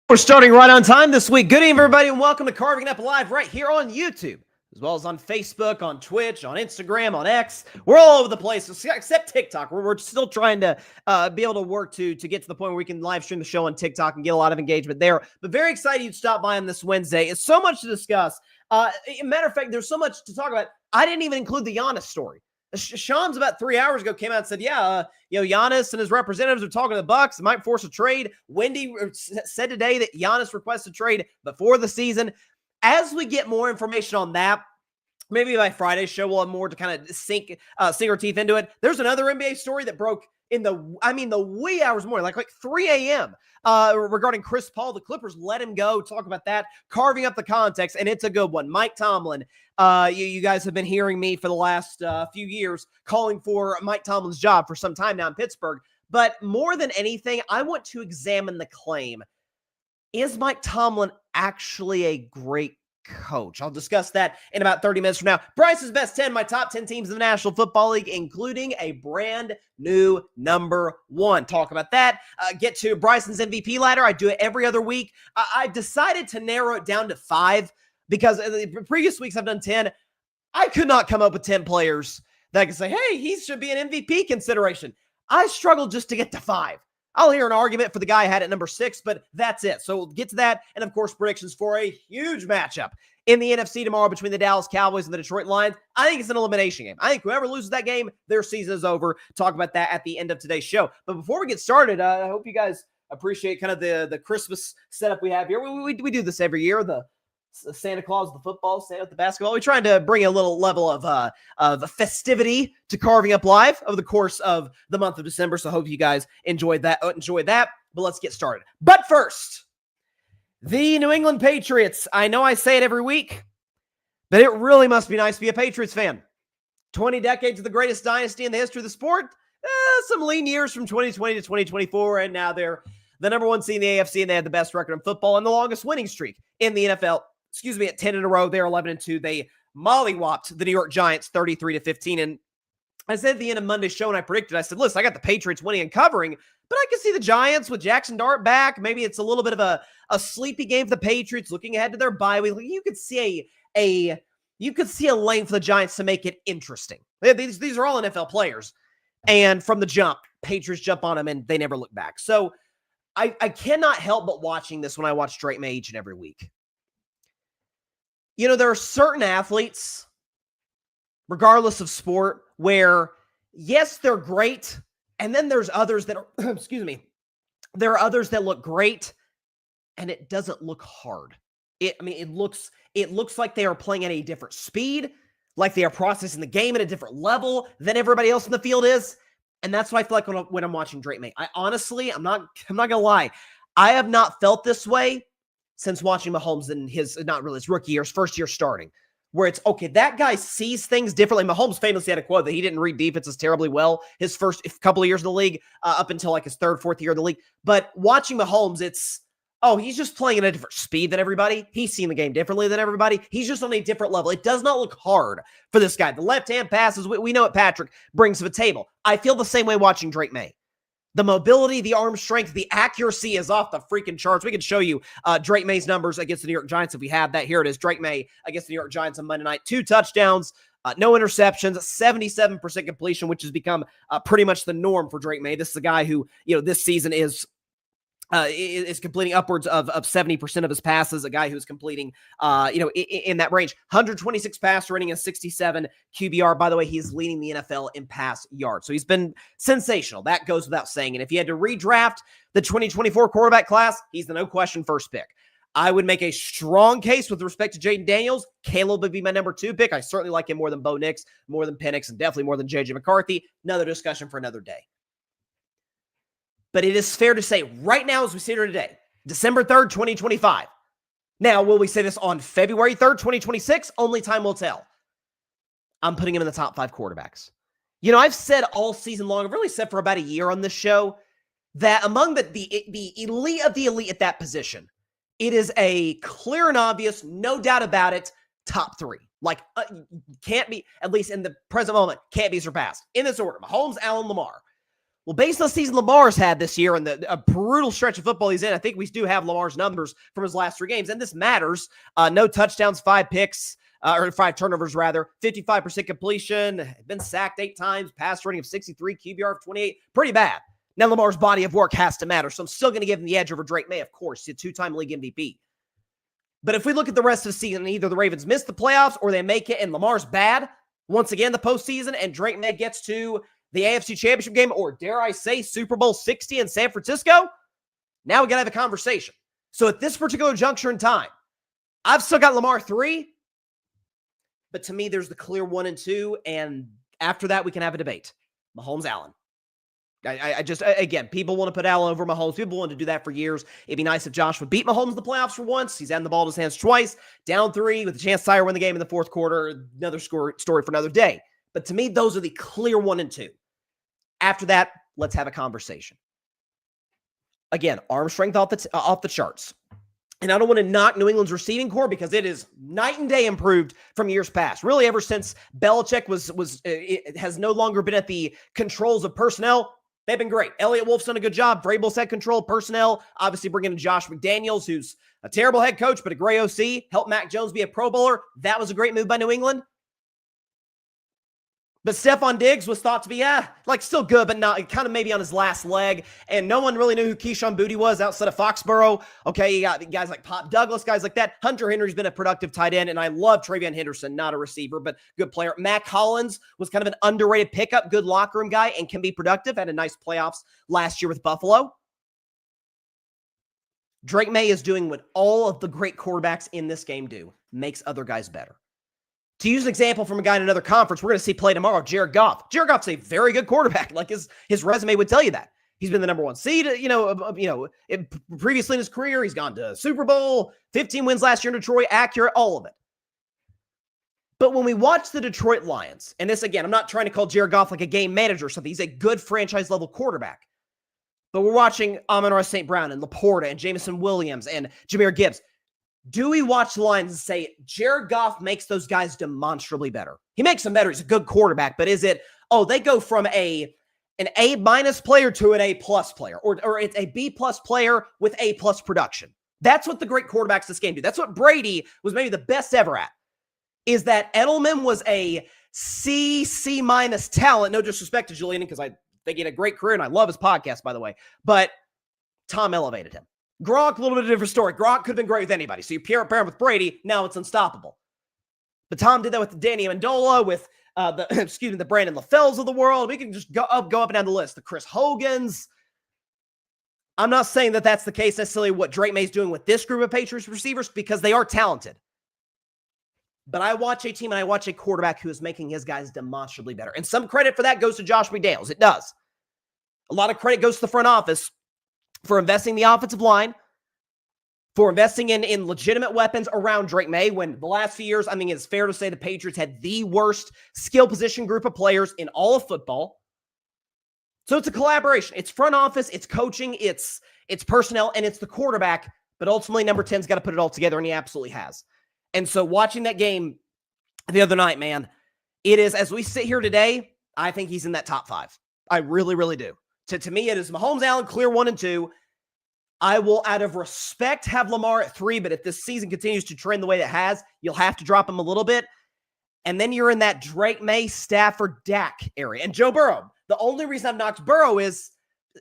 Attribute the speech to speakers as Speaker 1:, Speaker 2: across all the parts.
Speaker 1: We're starting right on time this week. Good evening, everybody, and welcome to Carving Up Live right here on YouTube, as well as on Facebook, on Twitch, on Instagram, on X. We're all over the place, except TikTok, where we're still trying to be able to work to get to the point where we can live stream the show on TikTok and get a lot of engagement there. But very excited you stopped by on this Wednesday. It's so much to discuss. Matter of fact, there's so much to talk about. I didn't even include the Giannis story. Shams about 3 hours ago came out and said, Giannis and his representatives are talking to the Bucks. It might force a trade. Wendy said today that Giannis requested a trade before the season. As we get more information on that, maybe by Friday's show, we'll have more to kind of sink our teeth into it. There's another NBA story that broke in the wee hours morning, like 3 a.m. Regarding Chris Paul. The Clippers let him go. Talk about that, carving up the context, and it's a good one. Mike Tomlin, you guys have been hearing me for the last few years calling for Mike Tomlin's job for some time now in Pittsburgh. But more than anything, I want to examine the claim. Is Mike Tomlin actually a great coach? I'll discuss that in about 30 minutes from now. Bryce's best 10, my top 10 teams in the National Football League, including a brand new number one. Talk about that. Get to Bryson's MVP ladder. I do it every other week. I decided to narrow it down to 5 because the previous weeks I've done 10. I could not come up with 10 players that I can say, hey, he should be an MVP consideration. I struggled just to get to 5. I'll hear an argument for the guy I had at number 6, but that's it. So we'll get to that. And of course, predictions for a huge matchup in the NFC tomorrow between the Dallas Cowboys and the Detroit Lions. I think it's an elimination game. I think whoever loses that game, their season is over. Talk about that at the end of today's show. But before we get started, I hope you guys appreciate kind of the Christmas setup we have here. We do this every year. The Santa Claus, the football, Santa the basketball. We're trying to bring a little level of festivity to Carving Up Live over the course of the month of December. So I hope you guys enjoyed that. But let's get started. But first, the New England Patriots. I know I say it every week, but it really must be nice to be a Patriots fan. 20 decades of the greatest dynasty in the history of the sport. Some lean years from 2020 to 2024, and now they're the number one seed in the AFC, and they have the best record in football and the longest winning streak in the NFL. At 10 in a row. They're 11-2. They mollywopped the New York Giants 33-15. And I said at the end of Monday's show, and I predicted, I said, listen, I got the Patriots winning and covering, but I can see the Giants with Jackson Dart back. Maybe it's a little bit of a sleepy game for the Patriots looking ahead to their bye week. You could see a lane for the Giants to make it interesting. These are all NFL players. And from the jump, Patriots jump on them and they never look back. So I cannot help but watching this when I watch Drake Maye each and every week. There are certain athletes, regardless of sport, where, yes, they're great, and then there's others that are, there are others that look great, and it doesn't look hard. It looks like they are playing at a different speed, like they are processing the game at a different level than everybody else in the field is, and that's what I feel like when I'm watching Drake Maye. I'm not gonna lie, I have not felt this way since watching Mahomes in his rookie year, his first year starting, where it's, okay, that guy sees things differently. Mahomes famously had a quote that he didn't read defenses terribly well his first couple of years in the league, up until like his third, fourth year in the league. But watching Mahomes, it's, he's just playing at a different speed than everybody. He's seeing the game differently than everybody. He's just on a different level. It does not look hard for this guy. The left-hand passes, we know what Patrick brings to the table. I feel the same way watching Drake Maye. The mobility, the arm strength, the accuracy is off the freaking charts. We can show you Drake Maye's numbers against the New York Giants if we have that. Here it is, Drake Maye against the New York Giants on Monday night. 2 touchdowns, no interceptions, 77% completion, which has become pretty much the norm for Drake Maye. This is a guy who, this season is completing upwards of 70% of his passes, a guy who's completing, in that range. 126 passer rating and 67 QBR. By the way, he's leading the NFL in pass yards. So he's been sensational. That goes without saying. And if you had to redraft the 2024 quarterback class, he's the no question first pick. I would make a strong case with respect to Jaden Daniels. Caleb would be my number 2 pick. I certainly like him more than Bo Nix, more than Penix, and definitely more than JJ McCarthy. Another discussion for another day. But it is fair to say right now, as we sit here today, December 3rd, 2025. Now, will we say this on February 3rd, 2026? Only time will tell. I'm putting him in the top 5 quarterbacks. I've said all season long, I've really said for about a year on this show, that among the elite of the elite at that position, it is a clear and obvious, no doubt about it, top 3. Like, can't be, at least in the present moment, can't be surpassed. In this order, Mahomes, Allen, Lamar. Well, based on the season Lamar's had this year and a brutal stretch of football he's in, I think we do have Lamar's numbers from his last 3 games, and this matters. No touchdowns, 5 picks, or 5 turnovers, rather. 55% completion, been sacked 8 times, pass rating of 63, QBR of 28. Pretty bad. Now Lamar's body of work has to matter, so I'm still going to give him the edge over Drake Maye, of course. He's a 2-time league MVP. But if we look at the rest of the season, either the Ravens miss the playoffs or they make it and Lamar's bad, once again, the postseason, and Drake Maye gets to the AFC Championship game, or dare I say Super Bowl 60 in San Francisco, now we got to have a conversation. So at this particular juncture in time, I've still got Lamar 3, but to me, there's the clear 1 and 2, and after that, we can have a debate. Mahomes, Allen. I just, again, people want to put Allen over Mahomes. People want to do that for years. It'd be nice if Josh would beat Mahomes in the playoffs for once. He's had the ball in his hands twice, down 3 with a chance to win the game in the fourth quarter. Another story for another day. But to me, those are the clear 1 and 2. After that, let's have a conversation. Again, arm strength off the charts. And I don't want to knock New England's receiving core because it is night and day improved from years past. Really, ever since Belichick has no longer been at the controls of personnel, they've been great. Elliott Wolf's done a good job. Vrabel's had control of personnel. Obviously, bringing in Josh McDaniels, who's a terrible head coach, but a great OC. Helped Mac Jones be a Pro Bowler. That was a great move by New England. But Stephon Diggs was thought to be, still good, but not kind of maybe on his last leg. And no one really knew who Keyshawn Boutte was outside of Foxborough. Okay, you got guys like Pop Douglas, guys like that. Hunter Henry's been a productive tight end, and I love Travion Henderson, not a receiver, but good player. Matt Collins was kind of an underrated pickup, good locker room guy, and can be productive. Had a nice playoffs last year with Buffalo. Drake Maye is doing what all of the great quarterbacks in this game do, makes other guys better. To use an example from a guy in another conference, we're going to see play tomorrow, Jared Goff. Jared Goff's a very good quarterback. Like his resume would tell you that. He's been the number 1 seed, previously in his career. He's gone to Super Bowl, 15 wins last year in Detroit, accurate, all of it. But when we watch the Detroit Lions, and this, again, I'm not trying to call Jared Goff like a game manager or something. He's a good franchise-level quarterback. But we're watching Amon-Ra St. Brown and Laporta and Jameson Williams and Jahmyr Gibbs. Do we watch the Lions and say, Jared Goff makes those guys demonstrably better? He makes them better. He's a good quarterback. But is it, they go from an A- player to an A+ player, or it's a B+ player with A+ production? That's what the great quarterbacks this game do. That's what Brady was maybe the best ever at, is that Edelman was a C- talent. No disrespect to Julian, because I think he had a great career, and I love his podcast, by the way. But Tom elevated him. Gronk, a little bit of a different story. Gronk could have been great with anybody. So you pair him with Brady, now it's unstoppable. But Tom did that with Danny Amendola, with the Brandon LaFells of the world. We can just go up and down the list. The Chris Hogans. I'm not saying that that's the case necessarily what Drake Maye's doing with this group of Patriots receivers, because they are talented. But I watch a team and I watch a quarterback who is making his guys demonstrably better. And some credit for that goes to Josh McDaniels. It does. A lot of credit goes to the front office for investing in the offensive line, for investing in legitimate weapons around Drake Maye, when the last few years, I mean, it's fair to say the Patriots had the worst skill position group of players in all of football. So it's a collaboration. It's front office, it's coaching, it's personnel, and it's the quarterback. But ultimately, number 10's got to put it all together, and he absolutely has. And so watching that game the other night, man, it is, as we sit here today, I think he's in that top 5. I really, really do. To me, it is Mahomes, Allen, clear 1 and 2. I will, out of respect, have Lamar at 3, but if this season continues to trend the way it has, you'll have to drop him a little bit. And then you're in that Drake Maye, Stafford, Dak area. And Joe Burrow. The only reason I've knocked Burrow is,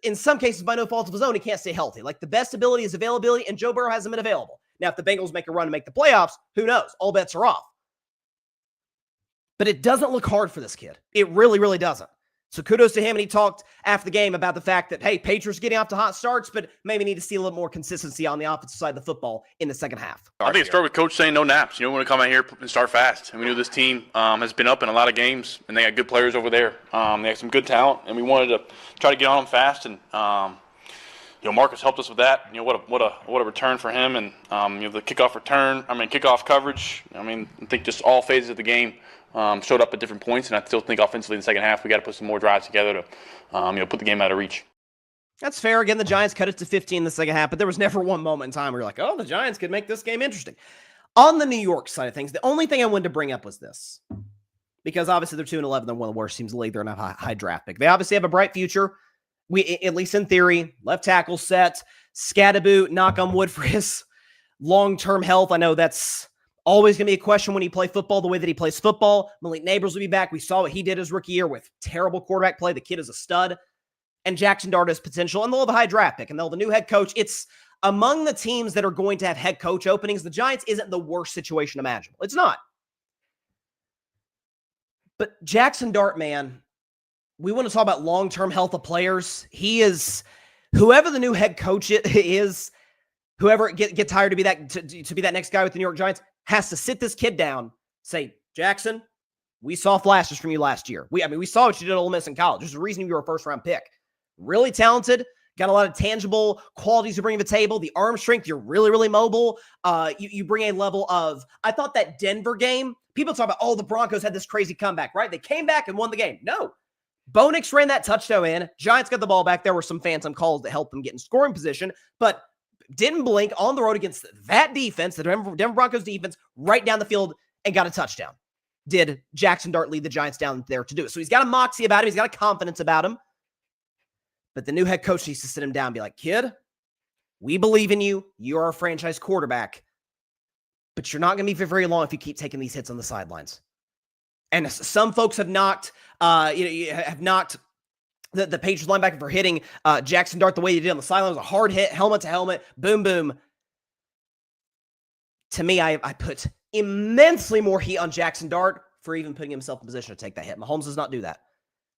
Speaker 1: in some cases, by no fault of his own, he can't stay healthy. Like, the best ability is availability, and Joe Burrow hasn't been available. Now, if the Bengals make a run and make the playoffs, who knows? All bets are off. But it doesn't look hard for this kid. It really, really doesn't. So kudos to him, and he talked after the game about the fact that, hey, Patriots getting off to hot starts, but maybe need to see a little more consistency on the offensive side of the football in the second half.
Speaker 2: I think it started with coach saying no naps. You know, we want to come out here and start fast. And we knew this team has been up in a lot of games, and they got good players over there. They have some good talent, and we wanted to try to get on them fast. And Marcus helped us with that. You know, what a return for him, and the kickoff coverage. I think just all phases of the game showed up at different points, and I still think offensively in the second half we got to put some more drives together to put the game out of reach.
Speaker 1: That's fair. Again, the Giants cut it to 15 in the second half, but there was never one moment in time where you're like, oh, the Giants could make this game interesting. On the New York side of things, the only thing I wanted to bring up was this, because obviously they're 2-11, they're one of the worst teams in the league. They're not a high draft pick. They obviously have a bright future. at least in theory, left tackle set, Scadaboo, knock on wood for his long-term health. I know that's always going to be a question when you play football, the way that he plays football. Malik Neighbors will be back. We saw what he did his rookie year with terrible quarterback play. The kid is a stud. And Jackson Dart has potential, and they'll have a high draft pick, and they'll have a new head coach. It's among the teams that are going to have head coach openings. The Giants isn't the worst situation imaginable. It's not. But Jackson Dart, man, we want to talk about long-term health of players. He is, whoever the new head coach is, whoever get tired to be that next guy with the New York Giants, has to sit this kid down, say, Jackson, we saw flashes from you last year. We saw what you did at Ole Miss in college. There's a reason you were a first-round pick. Really talented, got a lot of tangible qualities you bring to the table. The arm strength, you're really, really mobile. You bring a level of, I thought that Denver game, people talk about, oh, the Broncos had this crazy comeback, right? They came back and won the game. No. Bo Nix ran that touchdown in. Giants got the ball back. There were some phantom calls that helped them get in scoring position, but didn't blink on the road against that defense, the Denver Broncos defense, right down the field and got a touchdown. Did Jackson Dart lead the Giants down there to do it? So he's got a moxie about him. He's got a confidence about him. But the new head coach needs to sit him down and be like, kid, we believe in you. You're our franchise quarterback. But you're not going to be for very long if you keep taking these hits on the sidelines. And some folks have knocked, the Patriots linebacker for hitting Jackson Dart the way he did on the sideline. It was a hard hit, helmet to helmet, boom, boom. To me, I put immensely more heat on Jackson Dart for even putting himself in position to take that hit. Mahomes does not do that.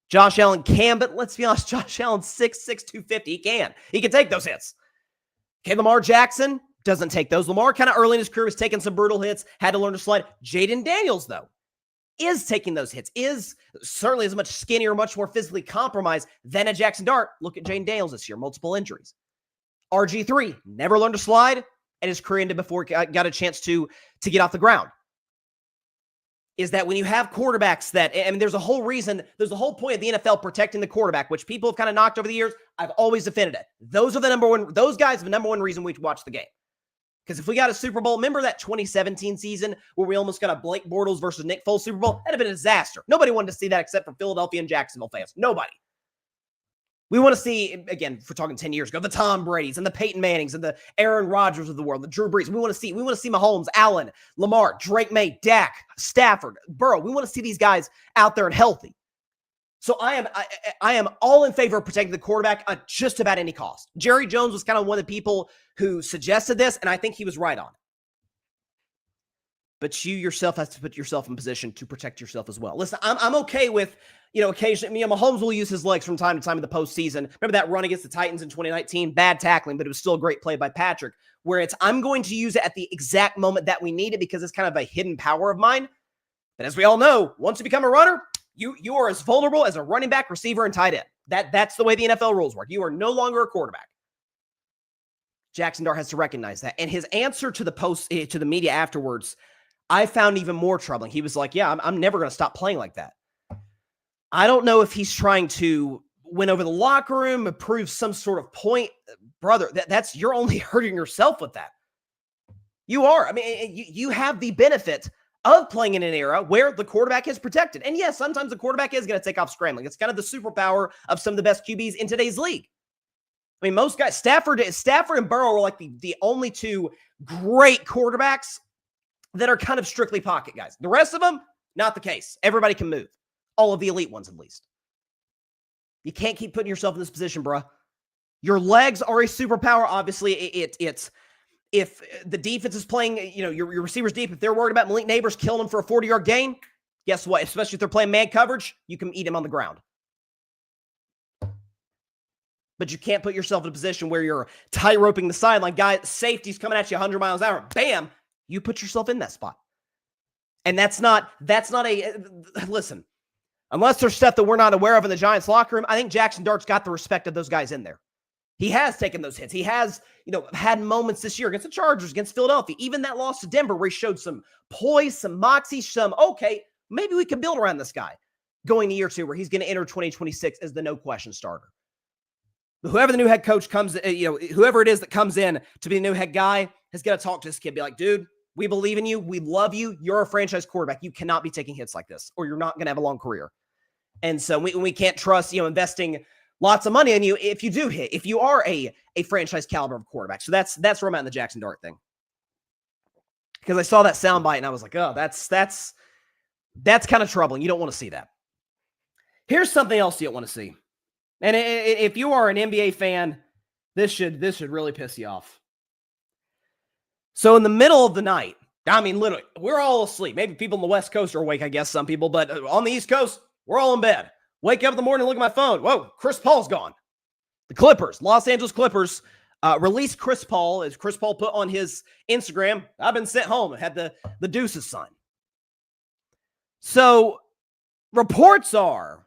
Speaker 1: Josh Allen can, but let's be honest, Josh Allen's 6'6", 250. He can. He can take those hits. Okay, Lamar Jackson doesn't take those. Lamar kind of early in his career was taking some brutal hits, had to learn to slide. Jaden Daniels, though, is taking those hits, is certainly as much skinnier, much more physically compromised than a Jackson Dart. Look at Jaden Daniels this year, multiple injuries. RG3 never learned to slide, and his career ended before he got a chance to get off the ground. Is that when you have quarterbacks that, and there's a whole reason, there's the whole point of the NFL protecting the quarterback, which people have kind of knocked over the years. I've always defended it. Those guys are the number one reason we watch the game. Because if we got a Super Bowl, remember that 2017 season where we almost got a Blake Bortles versus Nick Foles Super Bowl? That'd have been a disaster. Nobody wanted to see that except for Philadelphia and Jacksonville fans. Nobody. We want to see, again, if we're talking 10 years ago, the Tom Bradys and the Peyton Mannings and the Aaron Rodgers of the world, the Drew Brees. We want to see Mahomes, Allen, Lamar, Drake May, Dak, Stafford, Burrow. We want to see these guys out there and healthy. So I am all in favor of protecting the quarterback at just about any cost. Jerry Jones was kind of one of the people who suggested this, and I think he was right on it. But you yourself have to put yourself in position to protect yourself as well. Listen, I'm okay with, occasionally, Mahomes will use his legs from time to time in the postseason. Remember that run against the Titans in 2019? Bad tackling, but it was still a great play by Patrick, where I'm going to use it at the exact moment that we need it because it's kind of a hidden power of mine. But as we all know, once you become a runner, you are as vulnerable as a running back, receiver, and tight end. That's the way the NFL rules work. You are no longer a quarterback. Jackson Dart has to recognize that. And his answer to the media afterwards, I found even more troubling. He was like, yeah, I'm never going to stop playing like that. I don't know if he's trying to win over the locker room, prove some sort of point. Brother, you're only hurting yourself with that. You are. I mean, you have the benefit of playing in an era where the quarterback is protected. And yes, sometimes the quarterback is going to take off scrambling. It's kind of the superpower of some of the best QBs in today's league. I mean, most guys, Stafford and Burrow are like the only two great quarterbacks that are kind of strictly pocket guys. The rest of them, not the case. Everybody can move. All of the elite ones, at least. You can't keep putting yourself in this position, bruh. Your legs are a superpower. Obviously, it's if the defense is playing, your receivers deep, if they're worried about Malik Neighbors killing them for a 40-yard gain, guess what? Especially if they're playing man coverage, you can eat him on the ground. But you can't put yourself in a position where you're tight roping the sideline. Guy, safety's coming at you 100 miles an hour. Bam! You put yourself in that spot. And that's not listen, unless there's stuff that we're not aware of in the Giants locker room, I think Jackson Dart's got the respect of those guys in there. He has taken those hits. He has, had moments this year against the Chargers, against Philadelphia, even that loss to Denver where he showed some poise, some moxie, okay, maybe we can build around this guy going to year two where he's going to enter 2026 as the no-question starter. But whoever the new head coach comes, whoever it is that comes in to be the new head guy has got to talk to this kid, be like, dude, we believe in you. We love you. You're a franchise quarterback. You cannot be taking hits like this or you're not going to have a long career. And so we can't trust, investing lots of money on you if you do hit, if you are a franchise caliber of quarterback. So that's where I'm at in the Jackson Dart thing. Because I saw that soundbite and I was like, oh, that's kind of troubling. You don't want to see that. Here's something else you don't want to see. And if you are an NBA fan, this should really piss you off. So in the middle of the night, I mean, literally, we're all asleep. Maybe people on the West Coast are awake, I guess, some people. But on the East Coast, we're all in bed. Wake up in the morning, look at my phone. Whoa, Chris Paul's gone. The Clippers, Los Angeles Clippers, released Chris Paul. As Chris Paul put on his Instagram, I've been sent home. It had the deuces sign. So reports are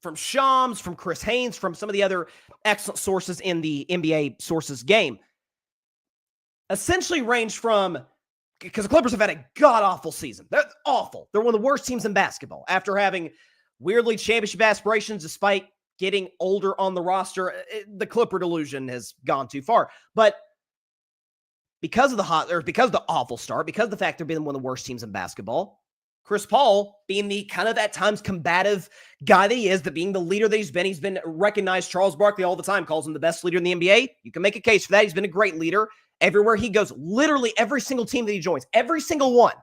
Speaker 1: from Shams, from Chris Haynes, from some of the other excellent sources in the NBA sources game, essentially range from, because the Clippers have had a god-awful season. They're awful. They're one of the worst teams in basketball. After having weirdly championship aspirations, despite getting older on the roster, the Clipper delusion has gone too far. But because of the awful start, because of the fact they're being one of the worst teams in basketball, Chris Paul being the kind of at times combative guy that he is, that being the leader that he's been recognized. Charles Barkley all the time calls him the best leader in the NBA. You can make a case for that. He's been a great leader. Everywhere he goes, literally every single team that he joins, every single one,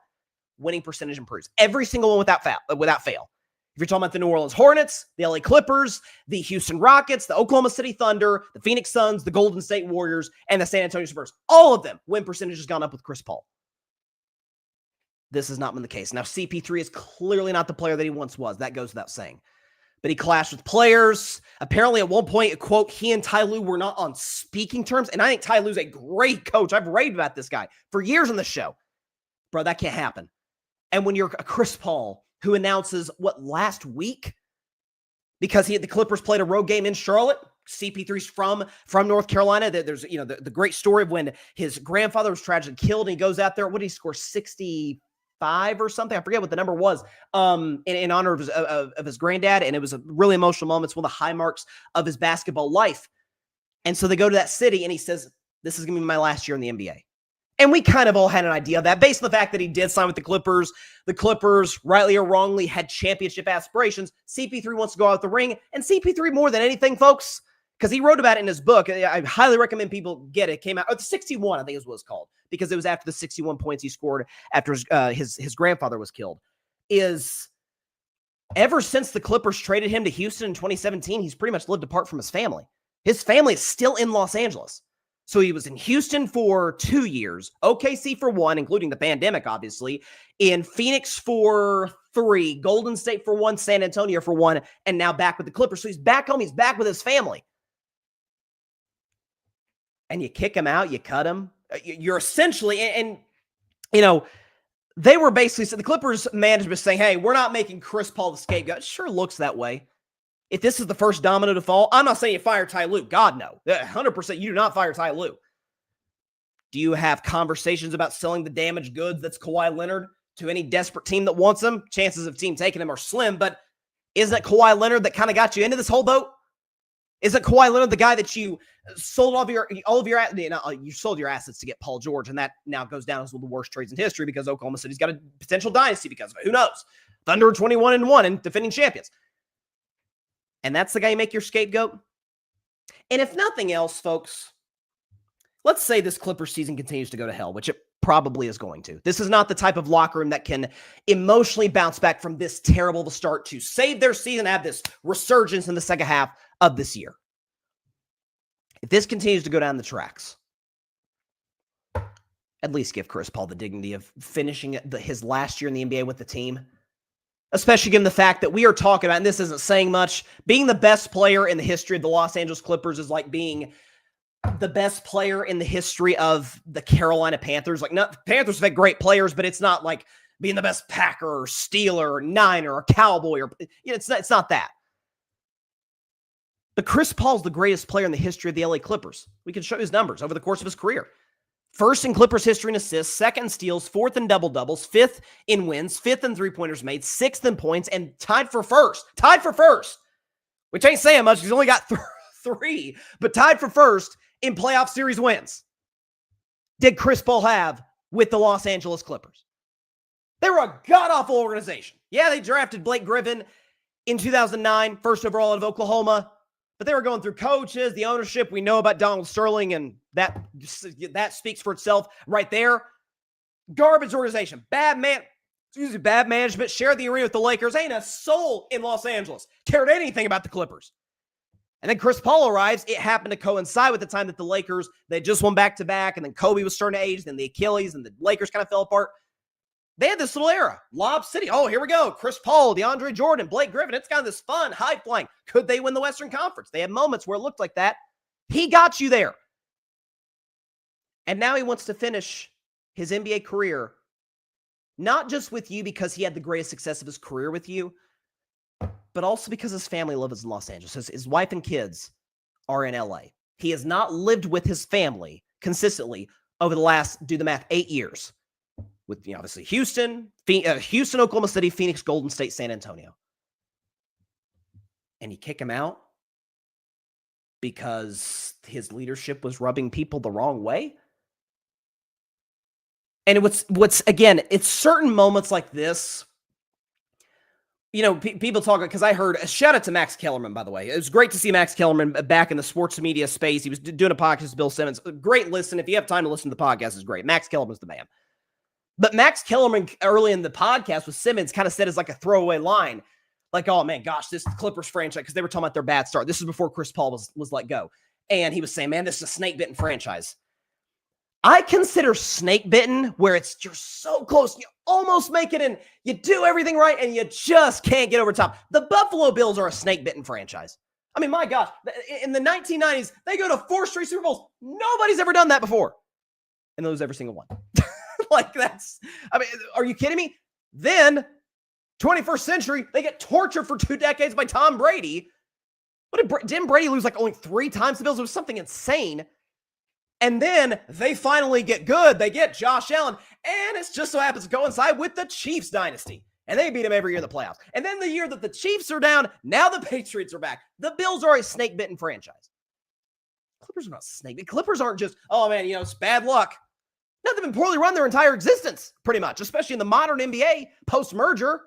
Speaker 1: winning percentage improves. Every single one without fail. If you're talking about the New Orleans Hornets, the LA Clippers, the Houston Rockets, the Oklahoma City Thunder, the Phoenix Suns, the Golden State Warriors, and the San Antonio Spurs, all of them, win percentage has gone up with Chris Paul. This has not been the case. Now, CP3 is clearly not the player that he once was. That goes without saying. But he clashed with players. Apparently, at one point, quote, he and Ty Lue were not on speaking terms. And I think Ty Lue's a great coach. I've raved about this guy for years on the show. Bro, that can't happen. And when you're a Chris Paul, who announces, last week? Because the Clippers played a road game in Charlotte. CP3's from North Carolina. There's, the great story of when his grandfather was tragically killed, and he goes out there. What did he score? 65 or something? I forget what the number was. In honor of his granddad, and it was a really emotional moment. It's one of the high marks of his basketball life. And so they go to that city, and he says, "This is going to be my last year in the NBA." And we kind of all had an idea of that based on the fact that he did sign with the Clippers. The Clippers, rightly or wrongly, had championship aspirations. CP3 wants to go out the ring. And CP3, more than anything, folks, because he wrote about it in his book. I highly recommend people get it. It came out, the 61, I think is what it's called, because it was after the 61 points he scored after his grandfather was killed. Is ever since the Clippers traded him to Houston in 2017, he's pretty much lived apart from his family. His family is still in Los Angeles. So he was in Houston for 2 years, OKC for 1, including the pandemic, obviously, in Phoenix for 3, Golden State for 1, San Antonio for 1, and now back with the Clippers. So he's back home. He's back with his family. And you kick him out, you cut him. You're essentially, and they were basically, so the Clippers management was saying, hey, we're not making Chris Paul the scapegoat. It sure looks that way. If this is the first domino to fall, I'm not saying you fire Ty Lue. God, no. 100% you do not fire Ty Lue. Do you have conversations about selling the damaged goods that's Kawhi Leonard to any desperate team that wants him? Chances of team taking him are slim, but isn't it Kawhi Leonard that kind of got you into this whole boat? Isn't Kawhi Leonard the guy that you sold you sold your assets to get Paul George, and that now goes down as one of the worst trades in history because Oklahoma City's got a potential dynasty because of it. Who knows? Thunder 21-1 and defending champions. And that's the guy you make your scapegoat? And if nothing else, folks, let's say this Clippers season continues to go to hell, which it probably is going to. This is not the type of locker room that can emotionally bounce back from this terrible of a start to save their season, have this resurgence in the second half of this year. If this continues to go down the tracks, at least give Chris Paul the dignity of finishing his last year in the NBA with the team. Especially given the fact that we are talking about, and this isn't saying much, being the best player in the history of the Los Angeles Clippers is like being the best player in the history of the Carolina Panthers. Like, Panthers have had great players, but it's not like being the best Packer or Steeler or Niner or Cowboy or it's not that. But Chris Paul's the greatest player in the history of the LA Clippers. We can show his numbers over the course of his career. First in Clippers history in assists, second in steals, fourth in double-doubles, fifth in wins, fifth in three-pointers made, sixth in points, and tied for first, which ain't saying much. He's only got 3, but tied for first in playoff series wins. Did Chris Paul have with the Los Angeles Clippers? They were a god-awful organization. Yeah, they drafted Blake Griffin in 2009, first overall out of Oklahoma. But they were going through coaches, the ownership. We know about Donald Sterling, and that speaks for itself right there. Garbage organization, bad management, shared the arena with the Lakers. Ain't a soul in Los Angeles cared anything about the Clippers. And then Chris Paul arrives. It happened to coincide with the time that the Lakers, they just won back-to-back, and then Kobe was starting to age, then the Achilles, and the Lakers kind of fell apart. They had this little era. Lob City. Oh, here we go. Chris Paul, DeAndre Jordan, Blake Griffin. It's kind of this fun, high-flying. Could they win the Western Conference? They had moments where it looked like that. He got you there. And now he wants to finish his NBA career, not just with you because he had the greatest success of his career with you, but also because his family lives in Los Angeles. His wife and kids are in LA. He has not lived with his family consistently over the last, do the math, 8 years. With, obviously Houston, Oklahoma City, Phoenix, Golden State, San Antonio. And you kick him out because his leadership was rubbing people the wrong way. And what's again, it's certain moments like this. People talk, because I heard a shout out to Max Kellerman, by the way. It was great to see Max Kellerman back in the sports media space. He was doing a podcast with Bill Simmons. Great listen. If you have time to listen to the podcast, it's great. Max Kellerman's the man. But Max Kellerman early in the podcast with Simmons kind of said as like a throwaway line, like, oh man, gosh, this Clippers franchise, because they were talking about their bad start. This is before Chris Paul was let go. And he was saying, man, this is a snake-bitten franchise. I consider snake-bitten where you're so close, you almost make it, and you do everything right, and you just can't get over top. The Buffalo Bills are a snake-bitten franchise. I mean, my gosh, in the 1990s, they go to 4 straight Super Bowls. Nobody's ever done that before. And they lose every single one. Are you kidding me? Then, 21st century, they get tortured for 2 decades by Tom Brady. Didn't Brady lose like only 3 times to the Bills? It was something insane. And then they finally get good. They get Josh Allen. And it just so happens to coincide with the Chiefs dynasty. And they beat him every year in the playoffs. And then the year that the Chiefs are down, now the Patriots are back. The Bills are a snake-bitten franchise. Clippers are not snake-bitten. Clippers aren't just, oh man, it's bad luck. No, they've been poorly run their entire existence, pretty much, especially in the modern NBA post-merger.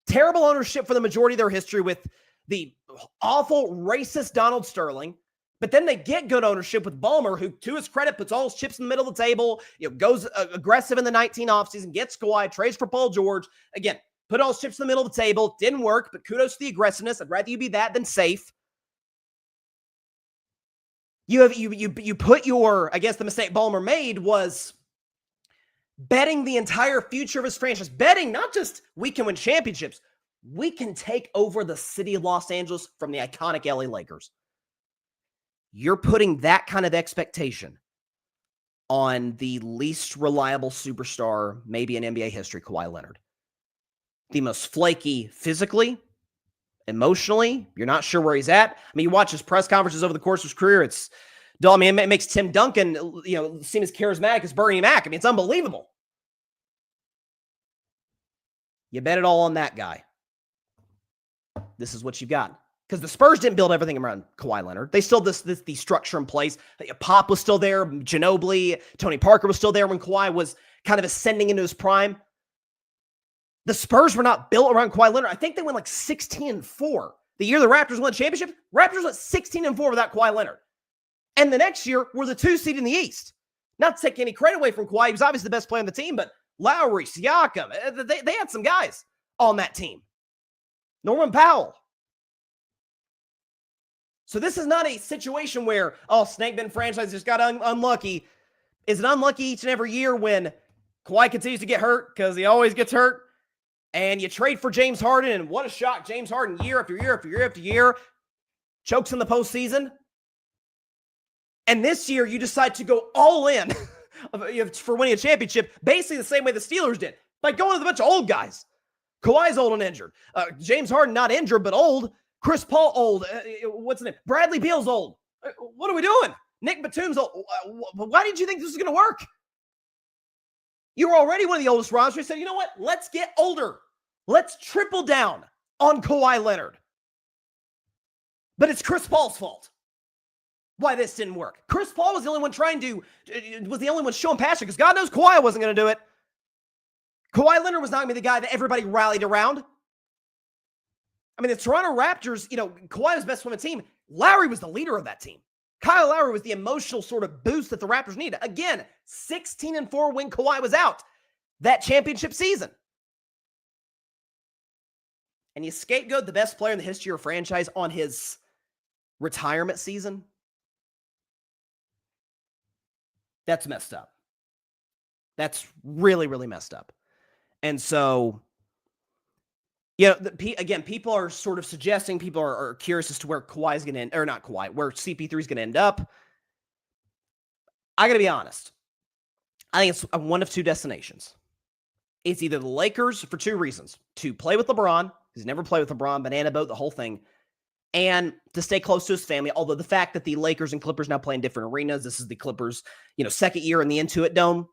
Speaker 1: Terrible ownership for the majority of their history with the awful, racist Donald Sterling. But then they get good ownership with Ballmer, who, to his credit, puts all his chips in the middle of the table, goes aggressive in the 19 offseason, gets Kawhi, trades for Paul George. Again, put all his chips in the middle of the table. Didn't work, but kudos to the aggressiveness. I'd rather you be that than safe. You put your, I guess the mistake Ballmer made was betting the entire future of his franchise. Betting not just we can win championships, we can take over the city of Los Angeles from the iconic LA Lakers. You're putting that kind of expectation on the least reliable superstar, maybe in NBA history, Kawhi Leonard. The most flaky physically, emotionally. You're not sure where he's at. I mean, you watch his press conferences over the course of his career. It makes Tim Duncan, seem as charismatic as Bernie Mac. I mean, it's unbelievable. You bet it all on that guy. This is what you've got. Because the Spurs didn't build everything around Kawhi Leonard. They still had the structure in place. Pop was still there. Ginobili, Tony Parker was still there when Kawhi was kind of ascending into his prime. The Spurs were not built around Kawhi Leonard. I think they went like 16-4. The year the Raptors won the championship, Raptors went 16-4 without Kawhi Leonard. And the next year were the 2 seed in the East. Not to take any credit away from Kawhi. He was obviously the best player on the team, but Lowry, Siakam, they had some guys on that team. Norman Powell. So this is not a situation where, snake-bitten franchise just got unlucky. Is it unlucky each and every year when Kawhi continues to get hurt because he always gets hurt? And you trade for James Harden, and what a shock. James Harden, year after year after year after year, chokes in the postseason. And this year, you decide to go all in for winning a championship, basically the same way the Steelers did, by going with a bunch of old guys. Kawhi's old and injured. James Harden not injured, but old. Chris Paul old. What's his name? Bradley Beal's old. What are we doing? Nick Batum's old. Why did you think this was going to work? You were already one of the oldest rosters. You said, you know what? Let's get older. Let's triple down on Kawhi Leonard. But it's Chris Paul's fault why this didn't work. Chris Paul was the only one showing passion because God knows Kawhi wasn't going to do it. Kawhi Leonard was not going to be the guy that everybody rallied around. I mean, the Toronto Raptors, Kawhi was best on the team. Lowry was the leader of that team. Kyle Lowry was the emotional sort of boost that the Raptors needed. Again, 16-4 when Kawhi was out that championship season. And you scapegoat the best player in the history of your franchise on his retirement season? That's messed up. That's really, really messed up. And so, again, people are sort of suggesting, people are curious as to where Kawhi's going to end, or not Kawhi, where CP3 is going to end up. I got to be honest. I think it's one of two destinations. It's either the Lakers for two reasons. To play with LeBron, he's never played with LeBron, banana boat, the whole thing, and to stay close to his family. Although the fact that the Lakers and Clippers now play in different arenas, this is the Clippers, second year in the Intuit Dome.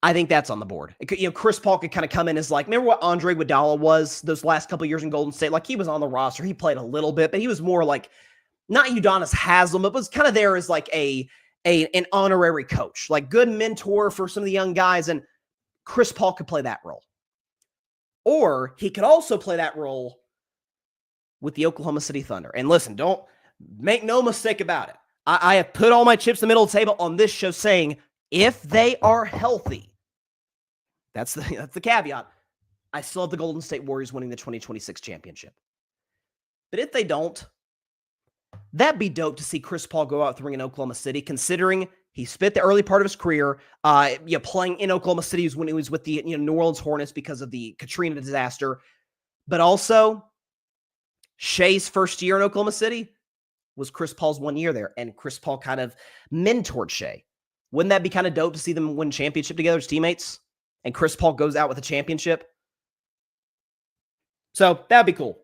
Speaker 1: I think that's on the board. Chris Paul could kind of come in as remember what Andre Iguodala was those last couple of years in Golden State? He was on the roster. He played a little bit, but he was more not Udonis Haslem. It was kind of there as an honorary coach, good mentor for some of the young guys. And Chris Paul could play that role. Or he could also play that role with the Oklahoma City Thunder. And listen, don't make no mistake about it. I have put all my chips in the middle of the table on this show saying, if they are healthy, that's the caveat, I still have the Golden State Warriors winning the 2026 championship. But if they don't, that'd be dope to see Chris Paul go out with the ring in Oklahoma City, considering he spent the early part of his career playing in Oklahoma City when he was with the New Orleans Hornets because of the Katrina disaster. But also, Shea's first year in Oklahoma City was Chris Paul's 1 year there, and Chris Paul kind of mentored Shea. Wouldn't that be kind of dope to see them win championship together as teammates? And Chris Paul goes out with a championship. So that'd be cool.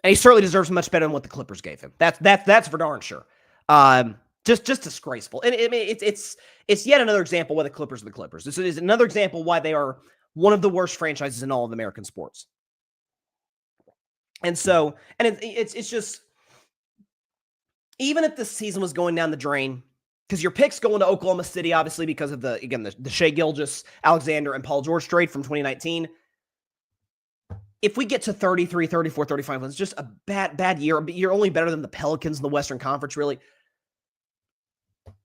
Speaker 1: And he certainly deserves much better than what the Clippers gave him. That's for darn sure. Just disgraceful. And it's yet another example why the Clippers are the Clippers. This is another example why they are one of the worst franchises in all of American sports. And so, it's just, even if this season was going down the drain, because your picks going to Oklahoma City, obviously, because of the Shai Gilgeous, Alexander, and Paul George trade from 2019. If we get to 33, 34, 35 wins, just a bad year. You're only better than the Pelicans in the Western Conference, really.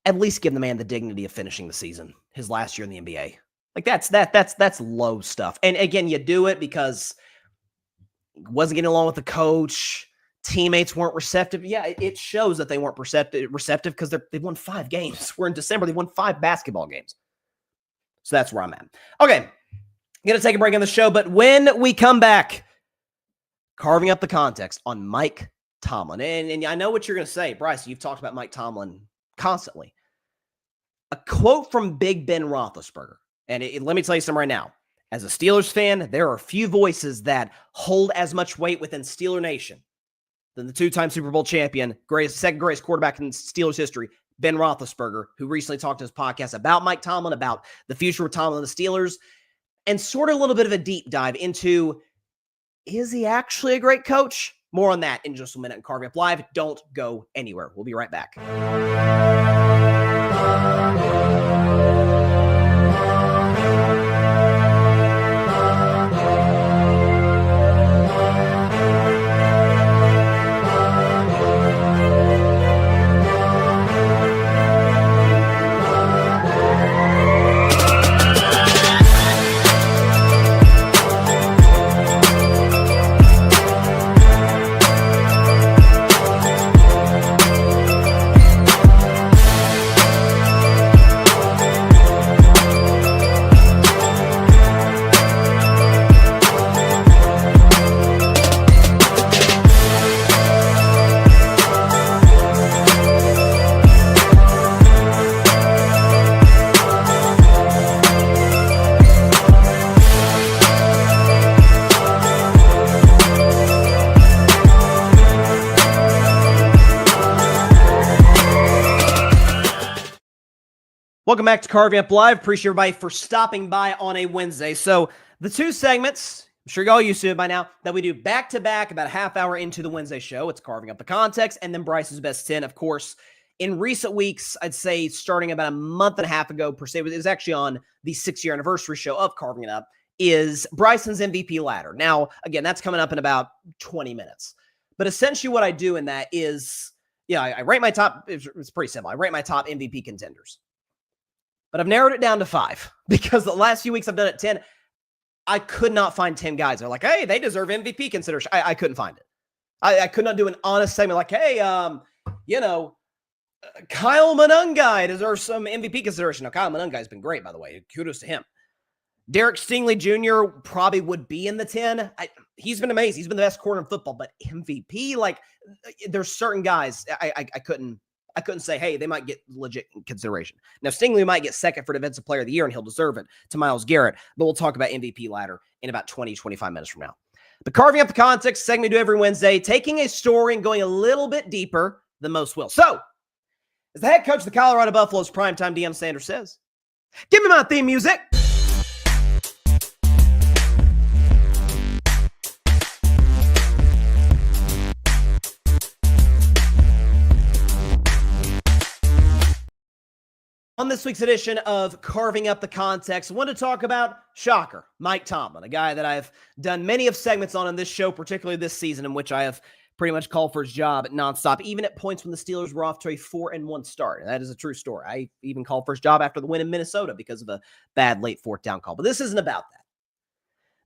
Speaker 1: At least give the man the dignity of finishing the season, his last year in the NBA. That's low stuff. And again, you do it because he wasn't getting along with the coach. Teammates weren't receptive. Yeah, it shows that they weren't receptive because they've won 5 games. We're in December. They won 5 basketball games. So that's where I'm at. Okay, I'm going to take a break on the show, but when we come back, carving up the context on Mike Tomlin. And I know what you're going to say. Bryson, you've talked about Mike Tomlin constantly. A quote from Big Ben Roethlisberger. And let me tell you something right now. As a Steelers fan, there are few voices that hold as much weight within Steeler Nation than the 2-time Super Bowl champion, second greatest quarterback in Steelers history, Ben Roethlisberger, who recently talked to his podcast about Mike Tomlin, about the future of Tomlin and the Steelers, and sort of a little bit of a deep dive into, is he actually a great coach? More on that in just a minute in Carving Up Live. Don't go anywhere. We'll be right back. Welcome back to Carving Up Live. Appreciate everybody for stopping by on a Wednesday. So the two segments, I'm sure you're all used to it by now, that we do back-to-back about a half hour into the Wednesday show. It's Carving Up the Context and then Bryce's Best 10. Of course, in recent weeks, I'd say starting about a month and a half ago, per se, it was actually on the 6-year anniversary show of Carving It Up, is Bryson's MVP ladder. Now, again, that's coming up in about 20 minutes. But essentially what I do in that is, I rate my top, it's pretty simple. I rate my top MVP contenders. But I've narrowed it down to 5 because the last few weeks I've done it 10. I could not find 10 guys. They're like, hey, they deserve MVP consideration. I couldn't find it. I could not do an honest segment like, hey, Kyle Monungai deserves some MVP consideration. Now, Kyle Monungai's been great, by the way. Kudos to him. Derek Stingley Jr. probably would be in the 10. He's been amazing. He's been the best corner in football, but MVP, there's certain guys I couldn't say, hey, they might get legit consideration. Now, Stingley might get second for Defensive Player of the Year, and he'll deserve it to Myles Garrett, but we'll talk about MVP ladder in about 20, 25 minutes from now. But carving up the context, segment we do every Wednesday, taking a story and going a little bit deeper than most will. So, as the head coach of the Colorado Buffaloes, primetime Deion Sanders says, give me my theme music. On this week's edition of Carving Up the Context, I want to talk about, shocker, Mike Tomlin, a guy that I've done many of segments on in this show, particularly this season, in which I have pretty much called for his job nonstop, even at points when the Steelers were off to a 4-1 start. And that is a true story. I even called for his job after the win in Minnesota because of a bad late fourth down call. But this isn't about that.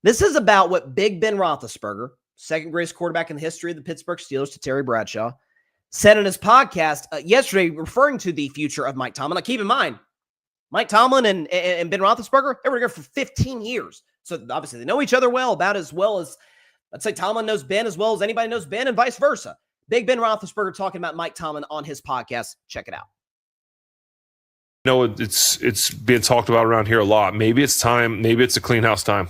Speaker 1: This is about what Big Ben Roethlisberger, second greatest quarterback in the history of the Pittsburgh Steelers to Terry Bradshaw, said on his podcast yesterday, referring to the future of Mike Tomlin. Now, keep in mind, Mike Tomlin and Ben Roethlisberger, they were together for 15 years. So obviously they know each other about as well as, let's say Tomlin knows Ben as well as anybody knows Ben and vice versa. Big Ben Roethlisberger talking about Mike Tomlin on his podcast. Check it out.
Speaker 3: It's being talked about around here a lot. Maybe it's time. Maybe it's a clean house time.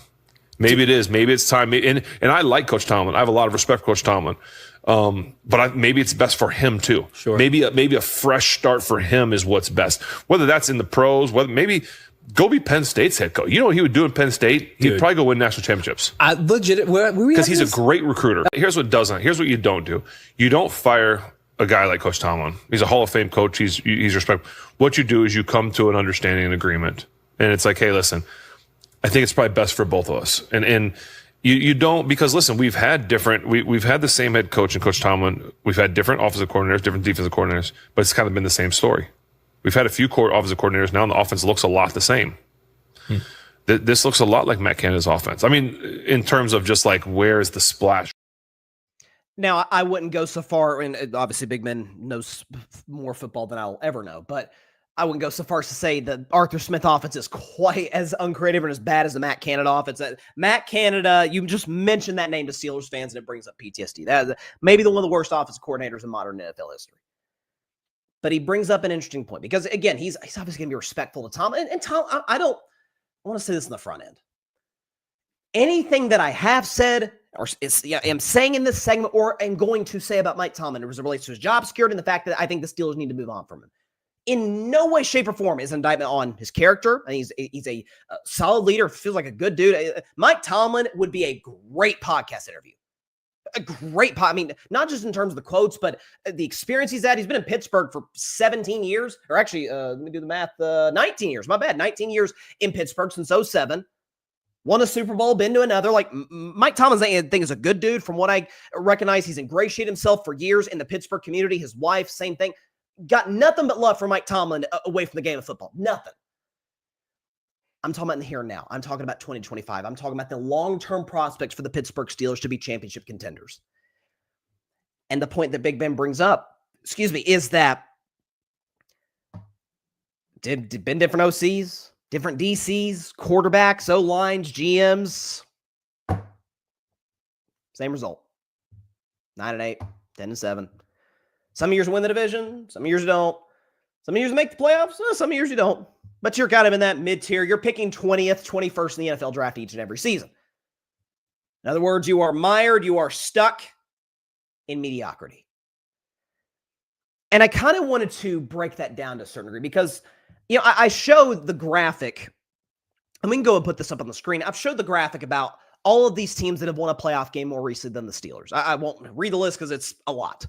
Speaker 3: Maybe it is. Maybe it's time. And I like Coach Tomlin. I have a lot of respect for Coach Tomlin. But maybe it's best for him too.
Speaker 4: Sure.
Speaker 3: Maybe a fresh start for him is what's best. Whether that's in the pros, whether maybe go be Penn State's head coach. You know what he would do in Penn State? He'd probably go win national championships. Because he's a great recruiter. Here's what you don't do. You don't fire a guy like Coach Tomlin. He's a Hall of Fame coach. He's respectful. What you do is you come to an understanding and agreement. And it's like, hey, listen, I think it's probably best for both of us. And you don't, because listen, we've had the same head coach and Coach Tomlin. We've had different offensive coordinators, different defensive coordinators, but it's kind of been the same story. We've had a few offensive coordinators now, and the offense looks a lot the same. This looks a lot like Matt Canada's offense. I mean, in terms of just like, where's the splash?
Speaker 1: Now, I wouldn't go so far, and obviously Big Ben knows more football than I'll ever know, but I wouldn't go so far as to say the Arthur Smith offense is quite as uncreative and as bad as the Matt Canada offense. Matt Canada, you just mentioned that name to Steelers fans, and it brings up PTSD. That is maybe one of the worst offensive coordinators in modern NFL history. But he brings up an interesting point because, again, he's obviously going to be respectful to Tom. And Tom, I want to say this in the front end. Anything that I have said or am saying in this segment or am going to say about Mike Tomlin as it relates to his job security and the fact that I think the Steelers need to move on from him, in no way, shape, or form is an indictment on his character. And he's a solid leader, feels like a good dude. Mike Tomlin would be a great podcast interview. I mean, not just in terms of the quotes, but the experience he's had. He's been in Pittsburgh for 17 years, or actually, let me do the math, 19 years. My bad, 19 years in Pittsburgh since 2007. Won a Super Bowl, been to another. Like, Mike Tomlin, I think, is a good dude. From what I recognize, he's ingratiated himself for years in the Pittsburgh community. His wife, same thing. Got nothing but love for Mike Tomlin away from the game of football. Nothing. I'm talking about in the here and now. I'm talking about 2025. I'm talking about the long-term prospects for the Pittsburgh Steelers to be championship contenders. And the point that Big Ben brings up, is that been different OCs, different DCs, quarterbacks, O-lines, GMs. Same result. 9-8, 10-7. Some years win the division. Some years you don't. Some years make the playoffs. Some years you don't. But you're kind of in that mid-tier. You're picking 20th, 21st in the NFL draft each and every season. In other words, you are mired. You are stuck in mediocrity. And I kind of wanted to break that down to a certain degree because, I showed the graphic, and we can go and put this up on the screen. I've showed the graphic about all of these teams that have won a playoff game more recently than the Steelers. I won't read the list because it's a lot.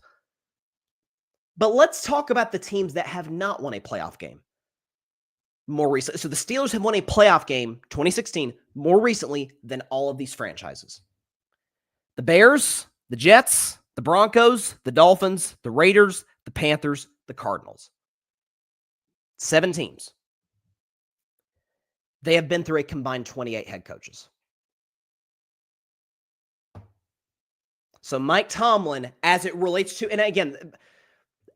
Speaker 1: But let's talk about the teams that have not won a playoff game. more recently. So the Steelers have won a playoff game, 2016, more recently than all of these franchises. The Bears, the Jets, the Broncos, the Dolphins, the Raiders, the Panthers, the Cardinals. 7 teams. They have been through a combined 28 head coaches. So Mike Tomlin, as it relates to, and again,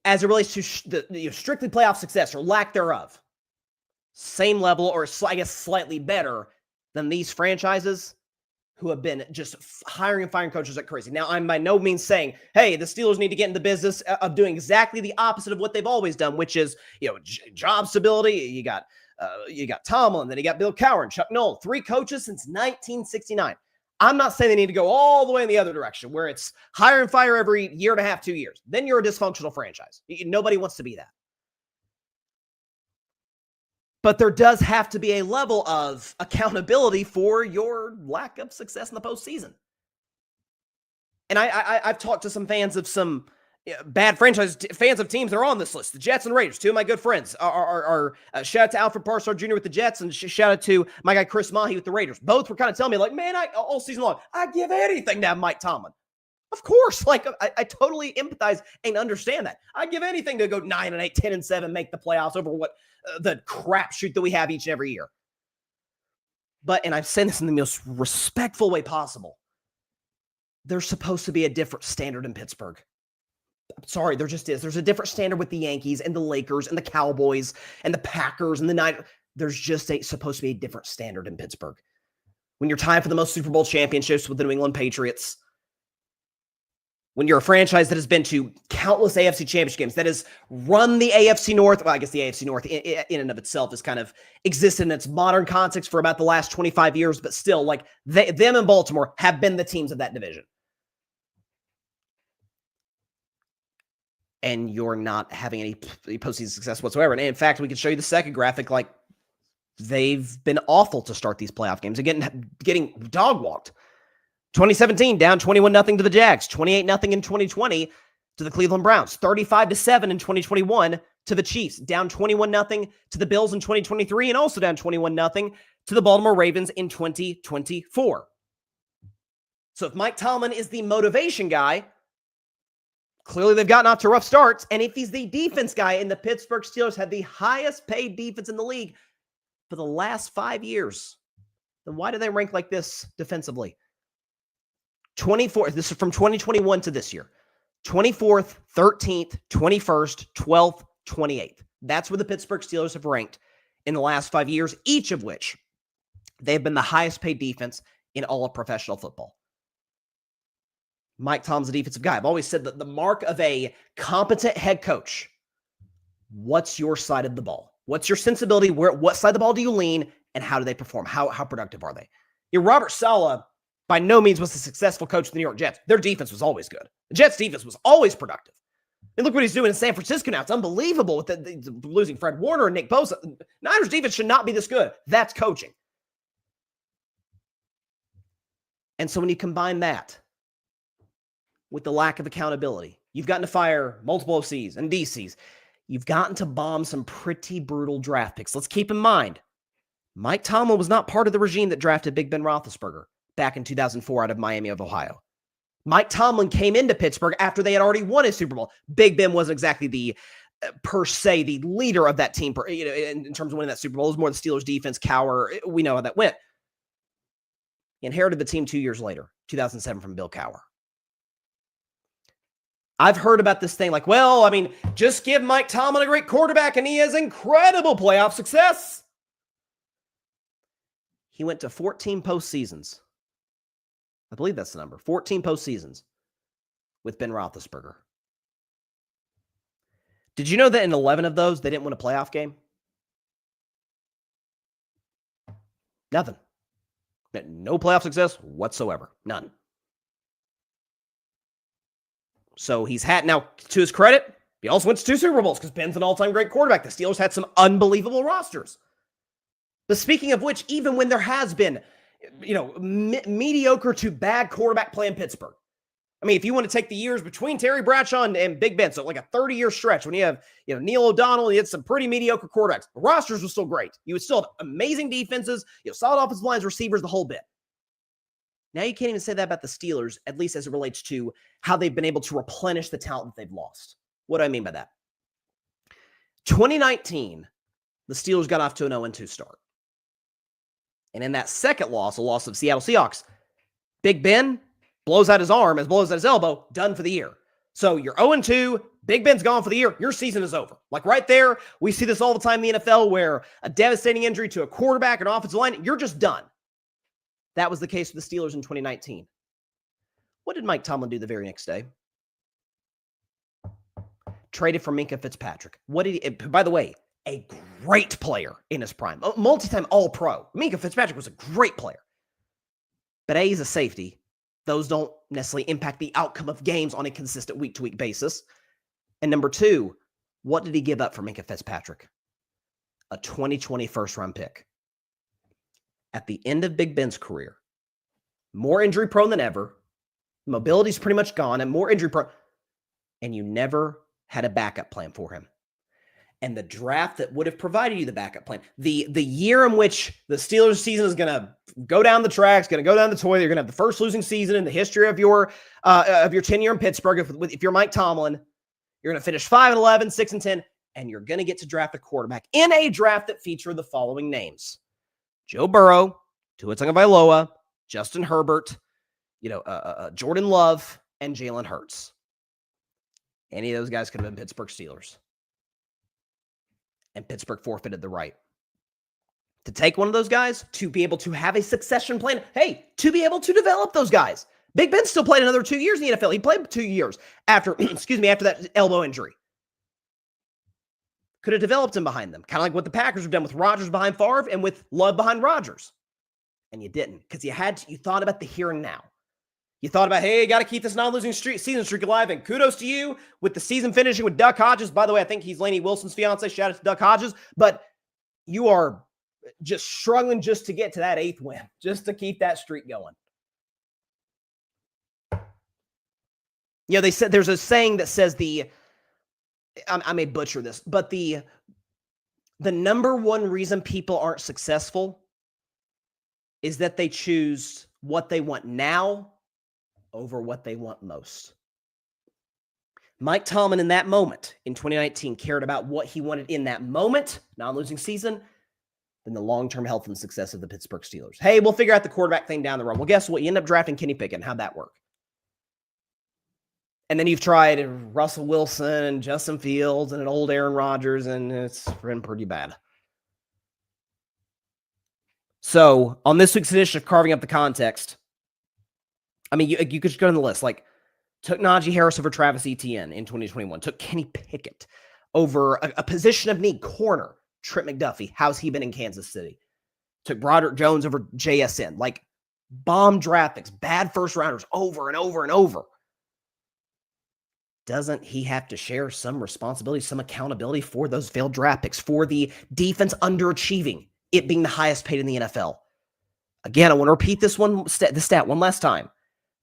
Speaker 1: as it relates to the strictly playoff success or lack thereof, same level or I guess slightly better than these franchises who have been just hiring and firing coaches like crazy. Now, I'm by no means saying, hey, the Steelers need to get in the business of doing exactly the opposite of what they've always done, which is, job stability. You got Tomlin, then you got Bill Cowher and Chuck Noll, 3 coaches since 1969. I'm not saying they need to go all the way in the other direction where it's hire and fire every year and a half, 2 years. Then you're a dysfunctional franchise. Nobody wants to be that. But there does have to be a level of accountability for your lack of success in the postseason. And I've talked to some fans of some bad franchises, fans of teams that are on this list. The Jets and Raiders, 2 of my good friends. Shout out to Alfred Parsard Jr. with the Jets, and shout out to my guy Chris Mahe with the Raiders. Both were kind of telling me, like, man, all season long, I'd give anything to have Mike Tomlin. Of course, like, I totally empathize and understand that. I'd give anything to go 9-8, 10-7, make the playoffs over what the crapshoot that we have each and every year. But, and I've said this in the most respectful way possible, there's supposed to be a different standard in Pittsburgh. I'm sorry, there just is. There's a different standard with the Yankees and the Lakers and the Cowboys and the Packers and the Niners. There's just supposed to be a different standard in Pittsburgh. When you're tied for the most Super Bowl championships with the New England Patriots, when you're a franchise that has been to countless AFC championship games, that has run the AFC North, well, I guess the AFC North in and of itself has kind of existed in its modern context for about the last 25 years, but still, like, them and Baltimore have been the teams of that division. And you're not having any postseason success whatsoever. And in fact, we can show you the second graphic. Like, they've been awful to start these playoff games. Again, getting dog walked. 2017, down 21-0 to the Jags. 28-0 in 2020 to the Cleveland Browns. 35-7 in 2021 to the Chiefs. Down 21-0 to the Bills in 2023, and also down 21-0 to the Baltimore Ravens in 2024. So if Mike Tomlin is the motivation guy, clearly they've gotten off to rough starts. And if he's the defense guy, and the Pittsburgh Steelers had the highest paid defense in the league for the last 5 years, then why do they rank like this defensively? 24th, this is from 2021 to this year. 24th, 13th, 21st, 12th, 28th. That's where the Pittsburgh Steelers have ranked in the last 5 years, each of which they have been the highest paid defense in all of professional football. Mike Tomlin's a defensive guy. I've always said that the mark of a competent head coach, what's your side of the ball? What's your sensibility? What side of the ball do you lean, and how do they perform? How productive are they? Robert Saleh by no means was a successful coach of the New York Jets. Their defense was always good. The Jets' defense was always productive. And look what he's doing in San Francisco now. It's unbelievable with the losing Fred Warner and Nick Bosa. Niners' defense should not be this good. That's coaching. And so when you combine that with the lack of accountability, you've gotten to fire multiple OCs and DCs. You've gotten to bomb some pretty brutal draft picks. Let's keep in mind, Mike Tomlin was not part of the regime that drafted Big Ben Roethlisberger back in 2004 out of Miami of Ohio. Mike Tomlin came into Pittsburgh after they had already won a Super Bowl. Big Ben wasn't exactly the, per se, the leader of that team in terms of winning that Super Bowl. It was more the Steelers' defense, Cowher. We know how that went. He inherited the team 2 years later, 2007, from Bill Cowher. I've heard about this thing like, well, I mean, just give Mike Tomlin a great quarterback and he has incredible playoff success. He went to 14 postseasons. I believe that's the number. 14 postseasons with Ben Roethlisberger. Did you know that in 11 of those, they didn't win a playoff game? Nothing. No playoff success whatsoever. None. So he's had, now to his credit, he also went to 2 Super Bowls because Ben's an all-time great quarterback. The Steelers had some unbelievable rosters. But speaking of which, even when there has been, mediocre to bad quarterback play in Pittsburgh, I mean, if you want to take the years between Terry Bradshaw and Big Ben, so like a 30-year stretch when you have, Neil O'Donnell, you had some pretty mediocre quarterbacks. The rosters were still great. You would still have amazing defenses, solid offensive lines, receivers, the whole bit. Now you can't even say that about the Steelers, at least as it relates to how they've been able to replenish the talent that they've lost. What do I mean by that? 2019, the Steelers got off to an 0-2 start. And in that second loss, a loss of Seattle Seahawks, Big Ben blows out his arm, blows out his elbow, done for the year. So you're 0-2, Big Ben's gone for the year, your season is over. Like right there, we see this all the time in the NFL where a devastating injury to a quarterback, an offensive line, you're just done. That was the case with the Steelers in 2019. What did Mike Tomlin do the very next day? Traded for Minkah Fitzpatrick. What did he, by the way, a great player in his prime, a multi-time All-Pro. Minkah Fitzpatrick was a great player. But A, he's a safety. Those don't necessarily impact the outcome of games on a consistent week-to-week basis. And number two, what did he give up for Minkah Fitzpatrick? A 2020 first-round pick. At the end of Big Ben's career, more injury-prone than ever, mobility's pretty much gone, and more injury-prone, and you never had a backup plan for him. And the draft that would have provided you the backup plan, the year in which the Steelers season is going to go down the tracks, going to go down the toilet, you're going to have the first losing season in the history of your tenure in Pittsburgh. If you're Mike Tomlin, you're going to finish 5-11, 6-10, and you're going to get to draft a quarterback in a draft that featured the following names: Joe Burrow, Tua Tagovailoa, Justin Herbert, Jordan Love, and Jalen Hurts. Any of those guys could have been Pittsburgh Steelers. And Pittsburgh forfeited the right to take one of those guys, to be able to have a succession plan. Hey, to be able to develop those guys. Big Ben still played another 2 years in the NFL. He played 2 years after that elbow injury. Could have developed him behind them, kind of like what the Packers have done with Rodgers behind Favre and with Love behind Rodgers. And you didn't, because you thought about the here and now. You thought about, hey, got to keep this non-losing season streak alive, and kudos to you with the season finishing with Duck Hodges. By the way, I think he's Lainey Wilson's fiance. Shout out to Duck Hodges. But you are just struggling just to get to that 8th win, just to keep that streak going. They said there's a saying that says I may butcher this, but the number one reason people aren't successful is that they choose what they want now over what they want most. Mike Tomlin in that moment in 2019 cared about what he wanted in that moment, non-losing season, than the long-term health and success of the Pittsburgh Steelers. Hey, we'll figure out the quarterback thing down the road. Well, guess what? You end up drafting Kenny Pickett. How'd that work? And then you've tried Russell Wilson and Justin Fields and an old Aaron Rodgers, and it's been pretty bad. So on this week's edition of Carving Up the Context, I mean, you could just go down the list. Like, took Najee Harris over Travis Etienne in 2021. Took Kenny Pickett over a position of need corner, Trent McDuffie. How's he been in Kansas City? Took Broderick Jones over JSN. Like, bomb draft picks, bad first rounders over and over and over. Doesn't he have to share some responsibility, some accountability for those failed draft picks, for the defense underachieving, it being the highest paid in the NFL? Again, I want to repeat this stat one last time.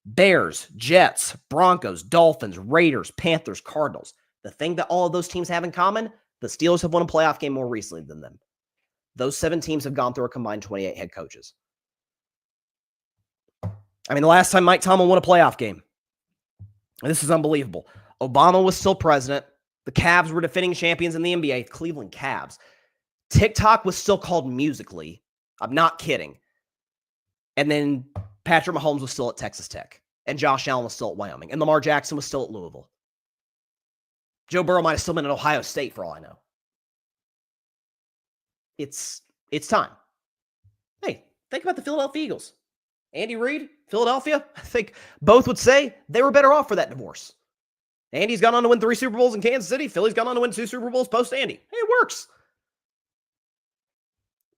Speaker 1: Bears, Jets, Broncos, Dolphins, Raiders, Panthers, Cardinals. The thing that all of those teams have in common, the Steelers have won a playoff game more recently than them. Those 7 teams have gone through a combined 28 head coaches. I mean, the last time Mike Tomlin won a playoff game, and this is unbelievable, Obama was still president. The Cavs were defending champions in the NBA, Cleveland Cavs. TikTok was still called Musical.ly. I'm not kidding. And then Patrick Mahomes was still at Texas Tech. And Josh Allen was still at Wyoming. And Lamar Jackson was still at Louisville. Joe Burrow might have still been at Ohio State for all I know. It's time. Hey, think about the Philadelphia Eagles. Andy Reid, Philadelphia, I think both would say they were better off for that divorce. Andy's gone on to win 3 Super Bowls in Kansas City. Philly's gone on to win 2 Super Bowls post-Andy. Hey, it works.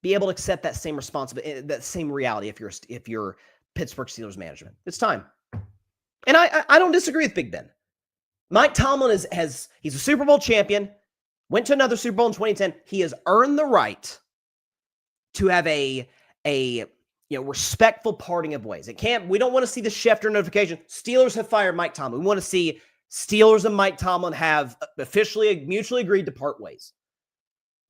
Speaker 1: Be able to accept that same responsibility, that same reality if you're Pittsburgh Steelers management. It's time. And I don't disagree with Big Ben. Mike Tomlin he's a Super Bowl champion, went to another Super Bowl in 2010. He has earned the right to have a respectful parting of ways. We don't want to see the Schefter notification. Steelers have fired Mike Tomlin. We want to see Steelers and Mike Tomlin have officially mutually agreed to part ways.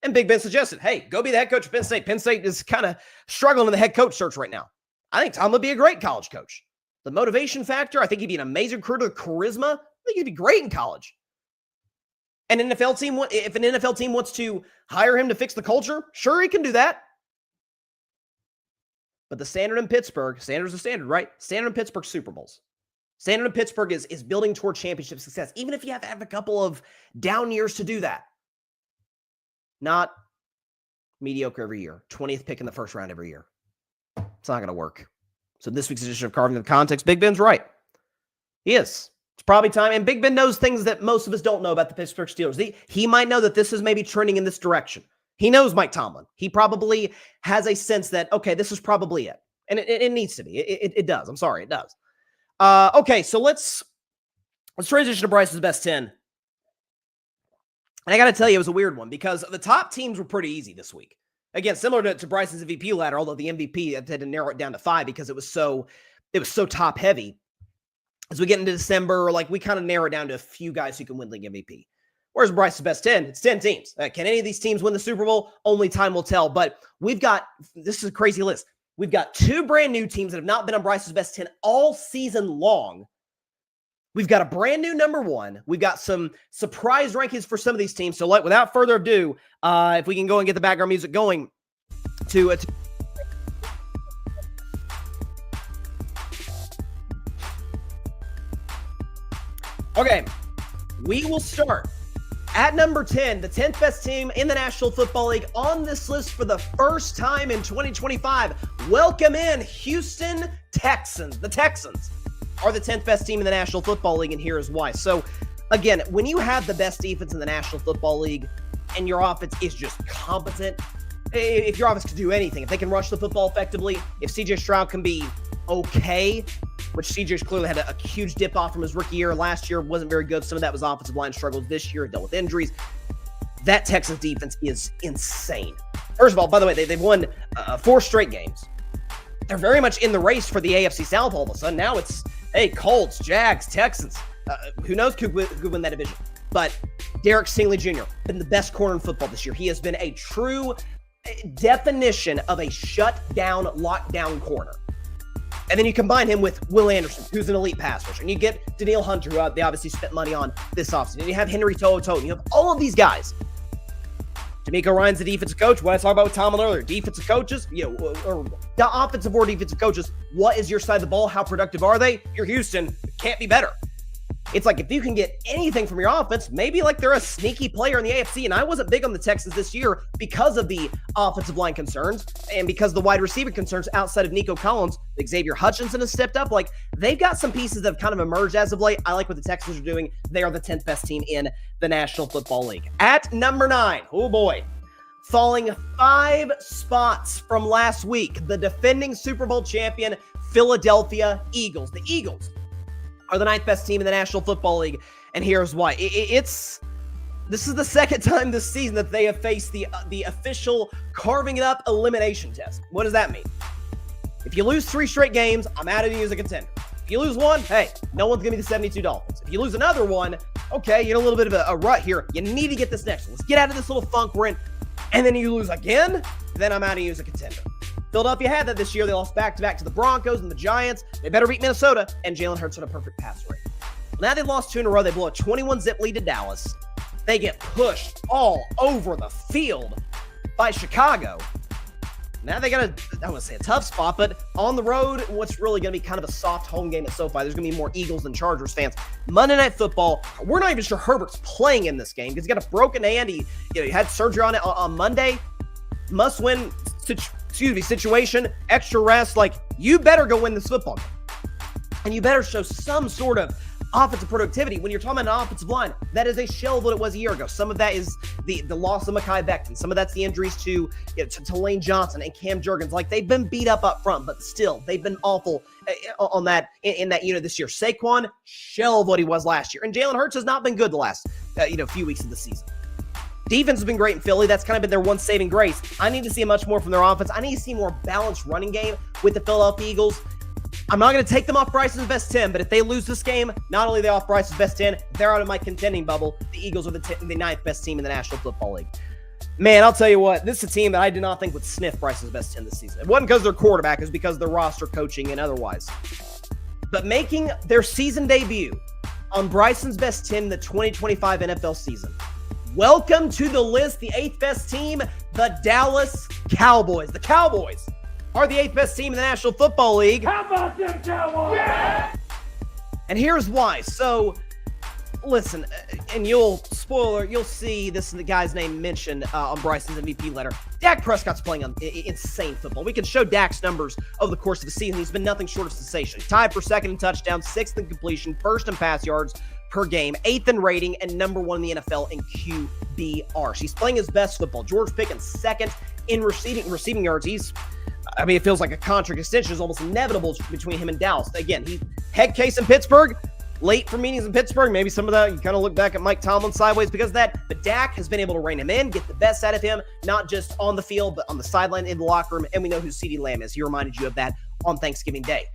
Speaker 1: And Big Ben suggested, hey, go be the head coach of Penn State. Penn State is kind of struggling in the head coach search right now. I think Tomlin would be a great college coach. The motivation factor, I think he'd be an amazing recruiter. Charisma, I think he'd be great in college. An NFL team, if an NFL team wants to hire him to fix the culture, sure, he can do that. But the standard in Pittsburgh, standard's the standard, right? Standard in Pittsburgh, Super Bowls. Standard in Pittsburgh is building toward championship success, even if you have to have a couple of down years to do that. Not mediocre every year. 20th pick in the first round every year. It's not going to work. So this week's edition of Carving the Context, Big Ben's right. He is. It's probably time. And Big Ben knows things that most of us don't know about the Pittsburgh Steelers. He might know that this is maybe trending in this direction. He knows Mike Tomlin. He probably has a sense that, okay, this is probably it. And it needs to be. It does. I'm sorry, it does. Okay, so let's transition to Bryce's best 10. And I got to tell you, it was a weird one because the top teams were pretty easy this week. Again, similar to Bryce's MVP ladder, although the MVP had to narrow it down to 5 because it was so top heavy. As we get into December, we kind of narrow it down to a few guys who can win league MVP. Whereas Bryce's best 10, it's 10 teams. Can any of these teams win the Super Bowl? Only time will tell. But this is a crazy list. We've got 2 brand new teams that have not been on Bryce's best 10 all season long. We've got a brand new number 1. We've got some surprise rankings for some of these teams. So without further ado, if we can go and get the background music going to okay, we will start at number 10, the 10th best team in the National Football League on this list for the first time in 2025. Welcome in Houston Texans. The Texans are the 10th best team in the National Football League, and here is why. So, again, when you have the best defense in the National Football League and your offense is just competent, if your offense can do anything, if they can rush the football effectively, if C.J. Stroud can be okay, which C.J. clearly had a huge dip off from his rookie year. Last year wasn't very good. Some of that was offensive line struggles. This year it dealt with injuries. That Texans defense is insane. First of all, by the way, they've won 4 straight games. They're very much in the race for the AFC South all of a sudden. Now it's, hey, Colts, Jags, Texans. Who knows who could win that division. But Derek Stingley Jr. been the best corner in football this year. He has been a true definition of a shut-down, lockdown corner. And then you combine him with Will Anderson, who's an elite pass rusher. And you get Danielle Hunter, who they obviously spent money on this offseason. And you have Henry To'oTo'o. And you have all of these guys. D'Amico Ryan's the defensive coach. What I talked about with Tomlin earlier. Defensive coaches, or the offensive or defensive coaches. What is your side of the ball? How productive are they? You're Houston. Can't be better. It's like if you can get anything from your offense, maybe they're a sneaky player in the AFC. And I wasn't big on the Texans this year because of the offensive line concerns and because of the wide receiver concerns outside of Nico Collins. Xavier Hutchinson has stepped up. They've got some pieces that have kind of emerged as of late. I like what the Texans are doing. They are the 10th best team in the National Football League. At number 9, oh boy, falling 5 spots from last week, the defending Super Bowl champion Philadelphia Eagles. The Eagles are the 9th best team in the National Football League, and here's why. This is the second time this season that they have faced the official carving it up elimination test. What does that mean? If you lose 3 straight games, I'm out of you as a contender. If you lose one, hey, no one's going to be the 72 Dolphins. If you lose another one, okay, you're in a little bit of a rut here. You need to get this next one. Let's get out of this little funk we're in. And then you lose again, then I'm out of you as a contender. Philadelphia had that this year. They lost back-to-back to the Broncos and the Giants. They better beat Minnesota, and Jalen Hurts on a perfect pass rate. Now they've lost 2 in a row. They blow a 21-zip lead to Dallas. They get pushed all over the field by Chicago. Now they got I wouldn't say a tough spot, but on the road, what's really going to be kind of a soft home game at SoFi. There's going to be more Eagles than Chargers fans. Monday Night Football, we're not even sure Herbert's playing in this game because he got a broken hand. He had surgery on it on Monday. Must-win situation, extra rest. You better go win this football game. And you better show some sort of offensive productivity. When you're talking about an offensive line, that is a shell of what it was a year ago. Some of that is the loss of Mekhi Becton. Some of that's the injuries to Lane Johnson and Cam Jurgens. They've been beat up front, but still, they've been awful on that in that unit this year. Saquon, shell of what he was last year. And Jalen Hurts has not been good the last few weeks of the season. Defense has been great in Philly. That's kind of been their one saving grace. I need to see much more from their offense. I need to see more balanced running game with the Philadelphia Eagles. I'm not going to take them off Bryson's best 10, but if they lose this game, not only are they off Bryson's best 10, they're out of my contending bubble. The Eagles are the 9th best team in the National Football League. Man, I'll tell you what, this is a team that I did not think would sniff Bryson's best 10 this season. It wasn't because of their quarterback, it was because of their roster, coaching, and otherwise. But making their season debut on Bryson's best 10 in the 2025 NFL season. Welcome to the list, the 8th best team, the Dallas Cowboys. The Cowboys are the 8th best team in the National Football League.
Speaker 4: How about them Cowboys? Yeah!
Speaker 1: And here's why. So, listen, and you'll see this the guy's name mentioned on Bryson's MVP letter. Dak Prescott's playing insane football. We can show Dak's numbers over the course of the season. He's been nothing short of sensational. Tied for 2nd in touchdowns, 6th in completion, 1st in pass yards per game, 8th in rating, and number 1 in the NFL in QBR. He's playing his best football. George Pickens 2nd in receiving yards. It feels like a contract extension is almost inevitable between him and Dallas. Again, he head case in Pittsburgh, late for meetings in Pittsburgh. Maybe some of that, you kind of look back at Mike Tomlin sideways because of that. But Dak has been able to rein him in, get the best out of him, not just on the field, but on the sideline, in the locker room. And we know who CeeDee Lamb is. He reminded you of that on Thanksgiving Day.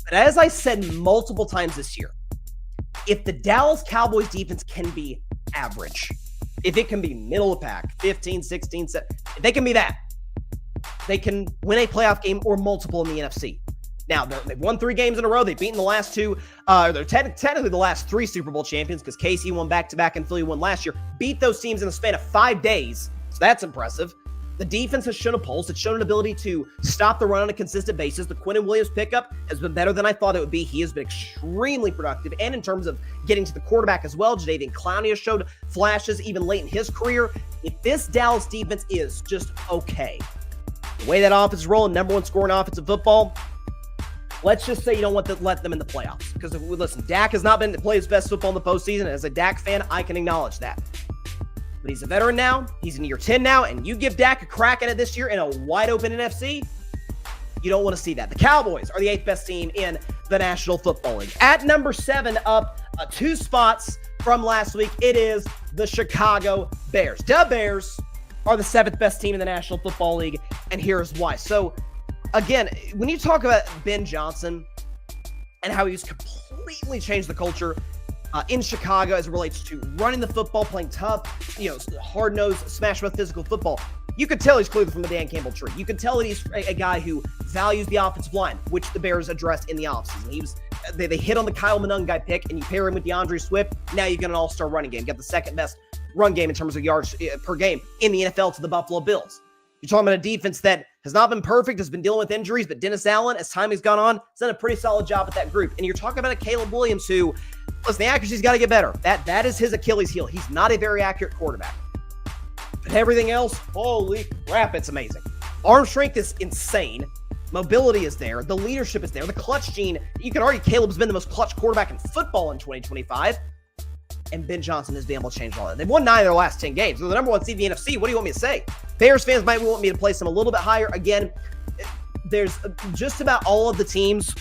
Speaker 1: But as I said multiple times this year, if the Dallas Cowboys defense can be average, if it can be middle of pack, 15, 16, 17, if they can be that, they can win a playoff game or multiple in the NFC. Now, they've won 3 games in a row. They've beaten the last 2. They're technically the last 3 Super Bowl champions because KC won back-to-back and Philly won last year. Beat those teams in the span of 5 days. So that's impressive. The defense has shown a pulse. It's shown an ability to stop the run on a consistent basis. The Quinnen Williams pickup has been better than I thought it would be. He has been extremely productive. And in terms of getting to the quarterback as well, Jadeveon Clowney has showed flashes even late in his career. If this Dallas defense is just okay, the way that offense is rolling, number 1 scoring offensive football, let's just say you don't want to let them in the playoffs. Because, listen, Dak has not been to play his best football in the postseason. As a Dak fan, I can acknowledge that. But he's a veteran now. He's in year 10 now. And you give Dak a crack at it this year in a wide-open NFC, you don't want to see that. The Cowboys are the 8th best team in the National Football League. At number 7, up 2 spots from last week, it is the Chicago Bears. The Bears are the 7th best team in the National Football League, and here's why. So, again, when you talk about Ben Johnson and how he's completely changed the culture in Chicago as it relates to running the football, playing tough, hard-nosed, smash-mouth physical football, you could tell he's clearly from the Dan Campbell tree. You could tell that he's a guy who values the offensive line, which the Bears addressed in the offseason. They hit on the Kyle Monangai pick, and you pair him with DeAndre Swift, now you get an all-star running game. You got the 2nd best run game in terms of yards per game in the NFL to the Buffalo Bills. You're talking about a defense that has not been perfect, has been dealing with injuries, but Dennis Allen, as time has gone on, has done a pretty solid job at that group. And you're talking about a Caleb Williams who, listen, the accuracy's got to get better. That is his Achilles heel. He's not a very accurate quarterback. But everything else, holy crap, it's amazing. Arm strength is insane. Mobility is there. The leadership is there. The clutch gene, you can argue Caleb's been the most clutch quarterback in football in 2025. And Ben Johnson has been able to change all that. They've won 9 of their last 10 games. They're the number 1 seed in the NFC. What do you want me to say? Bears fans might want me to place them a little bit higher. Again, there's just about all of the teams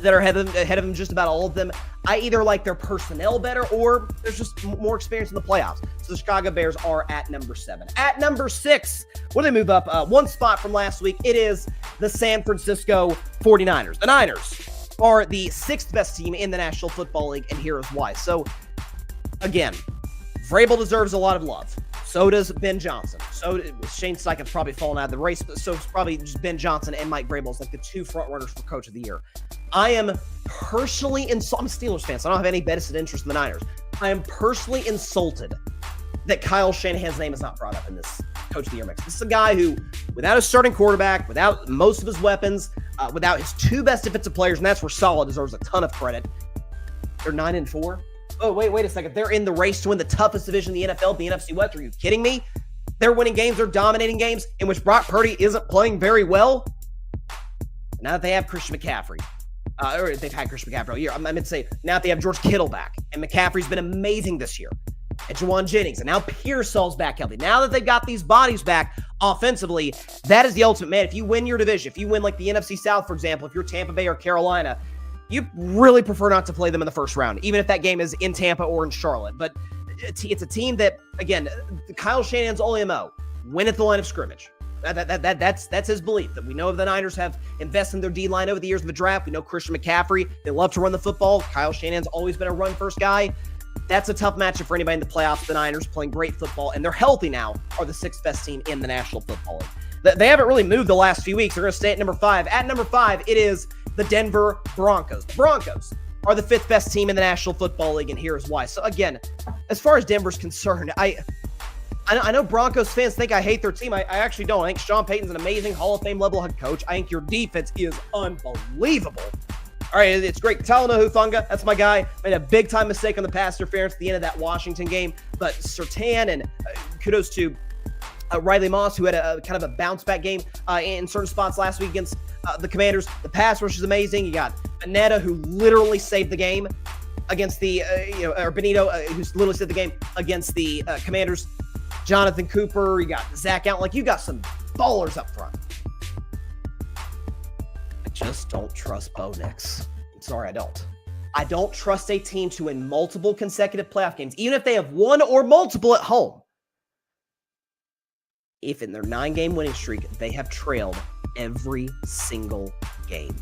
Speaker 1: that are ahead of them, just about all of them. I either like their personnel better or there's just more experience in the playoffs. So the Chicago Bears are at number 7. At number 6, what do they move up? 1 spot from last week. It is the San Francisco 49ers. The Niners are the 6th best team in the National Football League, and here is why. So, again, Vrabel deserves a lot of love. So does Ben Johnson. So Shane Steichen's probably fallen out of the race, but so it's probably just Ben Johnson and Mike Vrabel is like the 2 front runners for Coach of the Year. I am personally insulted. I'm a Steelers fan, so I don't have any vested interest in the Niners. I am personally insulted that Kyle Shanahan's name is not brought up in this Coach of the Year mix. This is a guy who, without a starting quarterback, without most of his weapons, without his 2 best defensive players, and that's where Saleh deserves a ton of credit. They're 9-4. Oh, wait a second. They're in the race to win the toughest division in the NFL, the NFC West. Are you kidding me? They're winning games. They're dominating games in which Brock Purdy isn't playing very well. Now that they have Christian McCaffrey, or they've had Christian McCaffrey all year. I meant to say, now that they have George Kittle back, and McCaffrey's been amazing this year, and Juwan Jennings, and now Pearsall's back healthy. Now that they've got these bodies back offensively, that is the ultimate, man. If you win your division, if you win like the NFC South, for example, if you're Tampa Bay or Carolina, you really prefer not to play them in the first round, even if that game is in Tampa or in Charlotte. But it's a team that, again, Kyle Shanahan's only MO, win at the line of scrimmage. That's his belief. That we know the Niners have invested in their D-line over the years of the draft. We know Christian McCaffrey, they love to run the football. Kyle Shanahan's always been a run-first guy. That's a tough matchup for anybody in the playoffs. The Niners playing great football, and they're healthy now, are the 6th best team in the National Football League. They haven't really moved the last few weeks. They're going to stay at number 5. At number 5, it is the Denver Broncos. The Broncos are the 5th best team in the National Football League, and here's why. So again, as far as Denver's concerned, I know Broncos fans think I hate their team. I actually don't. I think Sean Payton's an amazing Hall of Fame level head coach. I think your defense is unbelievable. All right, it's great. Talanoa Hufanga, that's my guy. Made a big-time mistake on the pass interference at the end of that Washington game. But Surtain and kudos to Riley Moss, who had a kind of a bounce-back game in certain spots last week against the Commanders. The pass rush is amazing. You got Benetta, who literally saved the game against the, or Benito, who's literally saved the game against the Commanders. Jonathan Cooper, you got Zach Allen. Like, you got some ballers up front. I just don't trust Bo Nix. I'm sorry, I don't. I don't trust a team to win multiple consecutive playoff games, even if they have one or multiple at home. If in their 9-game winning streak, they have trailed every single game.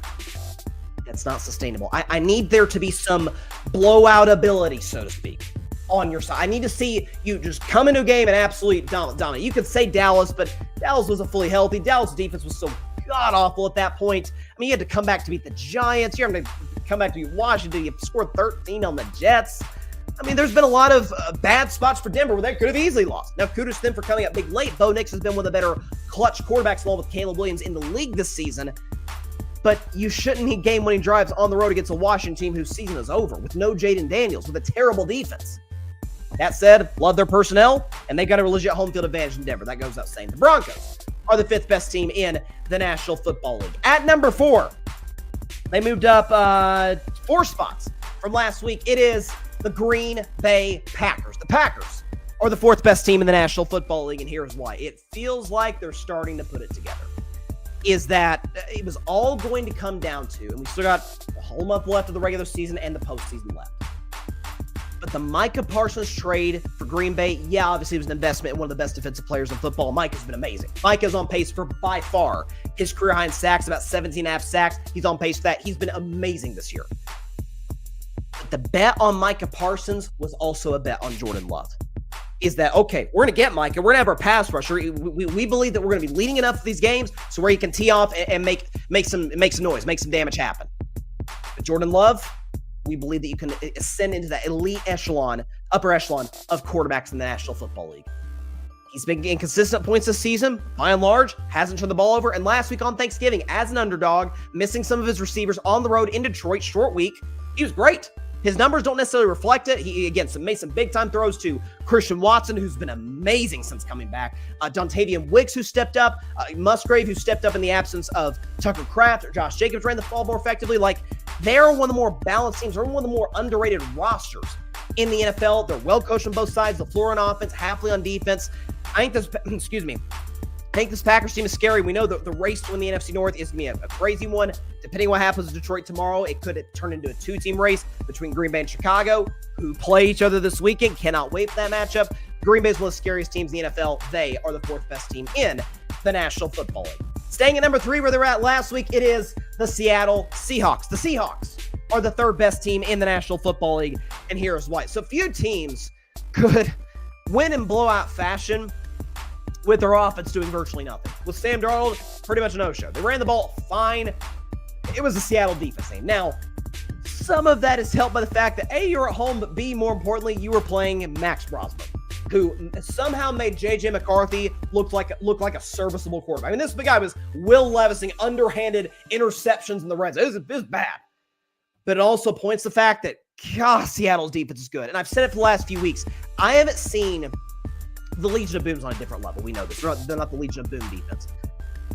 Speaker 1: That's not sustainable. I need there to be some blowout ability, so to speak, on your side. I need to see you just come into a game and absolutely dominate. You could say Dallas, but Dallas wasn't fully healthy. Dallas' defense was so god-awful at that point. I mean, you had to come back to beat the Giants. You had to come back to beat Washington. You scored 13 on the Jets. I mean, there's been a lot of bad spots for Denver where they could have easily lost. Now, kudos to them for coming up big late. Bo Nix has been one of the better clutch quarterbacks along with Caleb Williams in the league this season. But you shouldn't need game-winning drives on the road against a Washington team whose season is over with no Jaden Daniels, with a terrible defense. That said, love their personnel, and they got a legit home field advantage in Denver. That goes without saying. The Broncos are the 5th best team in the National Football League. At number 4, they moved up 4 spots from last week. It is the Green Bay Packers. The Packers are the 4th best team in the National Football League, and here's why. It feels like they're starting to put it together. Is that it was all going to come down to, and we still got a whole month left of the regular season and the postseason left. But the Micah Parsons trade for Green Bay, yeah, obviously it was an investment in one of the best defensive players in football. Micah's been amazing. Micah's on pace for, by far, his career high in sacks, about 17.5 sacks. He's on pace for that. He's been amazing this year. But the bet on Micah Parsons was also a bet on Jordan Love. Is that, okay, we're going to get Micah. We're going to have our pass rusher. We believe that we're going to be leading enough of these games so where he can tee off and make some noise, make some damage happen. But Jordan Love, we believe that you can ascend into that elite echelon, upper echelon of quarterbacks in the National Football League. He's been getting consistent points this season, by and large, hasn't turned the ball over. And last week on Thanksgiving, as an underdog, missing some of his receivers on the road in Detroit, short week, he was great. His numbers don't necessarily reflect it. He, again, made some big-time throws to Christian Watson, who's been amazing since coming back. Dontavian Wicks, who stepped up. Musgrave, who stepped up in the absence of Tucker Kraft. Or Josh Jacobs ran the ball more effectively. Like, they're one of the more balanced teams. They're one of the more underrated rosters in the NFL. They're well-coached on both sides. The floor on offense, halfly on defense. I think this, I think this Packers team is scary. We know that the race to win the NFC North is going to be a crazy one. Depending on what happens in Detroit tomorrow, it could turn into a 2-team race between Green Bay and Chicago, who play each other this weekend. Cannot wait for that matchup. Green Bay is one of the scariest teams in the NFL. They are the 4th best team in the National Football League. Staying at number 3 where they were at last week, it is the Seattle Seahawks. The Seahawks are the 3rd best team in the National Football League, and here's why. So few teams could win in blowout fashion with their offense doing virtually nothing. With Sam Darnold, pretty much a no-show. They ran the ball fine. It was a Seattle defense team. Now, some of that is helped by the fact that A, you're at home, but B, more importantly, you were playing Max Brosman, who somehow made J.J. McCarthy look like a serviceable quarterback. I mean, this guy was Will Levising underhanded interceptions in the red zone. It was bad. But it also points to the fact that, God, Seattle's defense is good. And I've said it for the last few weeks. I haven't seen the Legion of Boom's on a different level. We know this. They're not the Legion of Boom defense.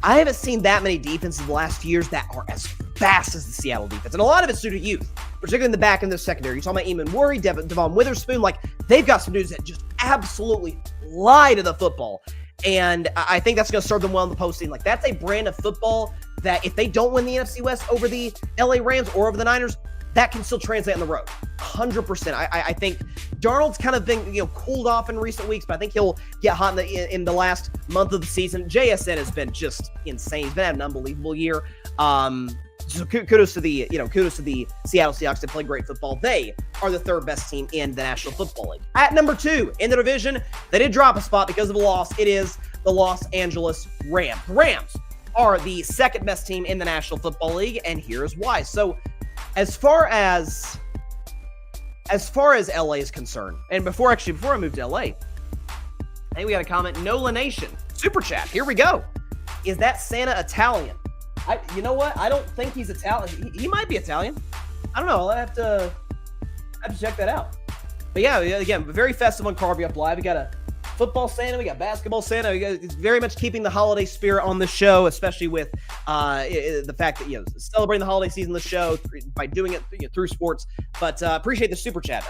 Speaker 1: I haven't seen that many defenses in the last few years that are as fast as the Seattle defense. And a lot of it's due to youth, particularly in the back end of the secondary. You're talking about Eamon Worry, Devon Witherspoon. Like, they've got some dudes that just absolutely fly to the football. And I think that's going to serve them well in the postseason. Like, that's a brand of football that if they don't win the NFC West over the LA Rams or over the Niners, that can still translate on the road. 100%. I think Darnold's kind of been cooled off in recent weeks, but I think he'll get hot in the last month of the season. JSN has been just insane. He's been having an unbelievable year. So kudos to the Seattle Seahawks. They play great football. They are the third best team in the National Football League. At number 2 in the division, they did drop a spot because of a loss. It is the Los Angeles Rams. The Rams are the second best team in the National Football League, and here's why. So as far as LA is concerned, and before I move to LA, I think we got a comment. Nola Nation super chat. Here we go. Is that Santa Italian? You know what? I don't think he's Italian. He might be Italian. I don't know. I have to check that out. But yeah, again, very festive on Carving Up Live. We got a football Santa. We got basketball Santa. It's very much keeping the holiday spirit on the show, especially with the fact that celebrating the holiday season of the show by doing it through sports. But appreciate the super chat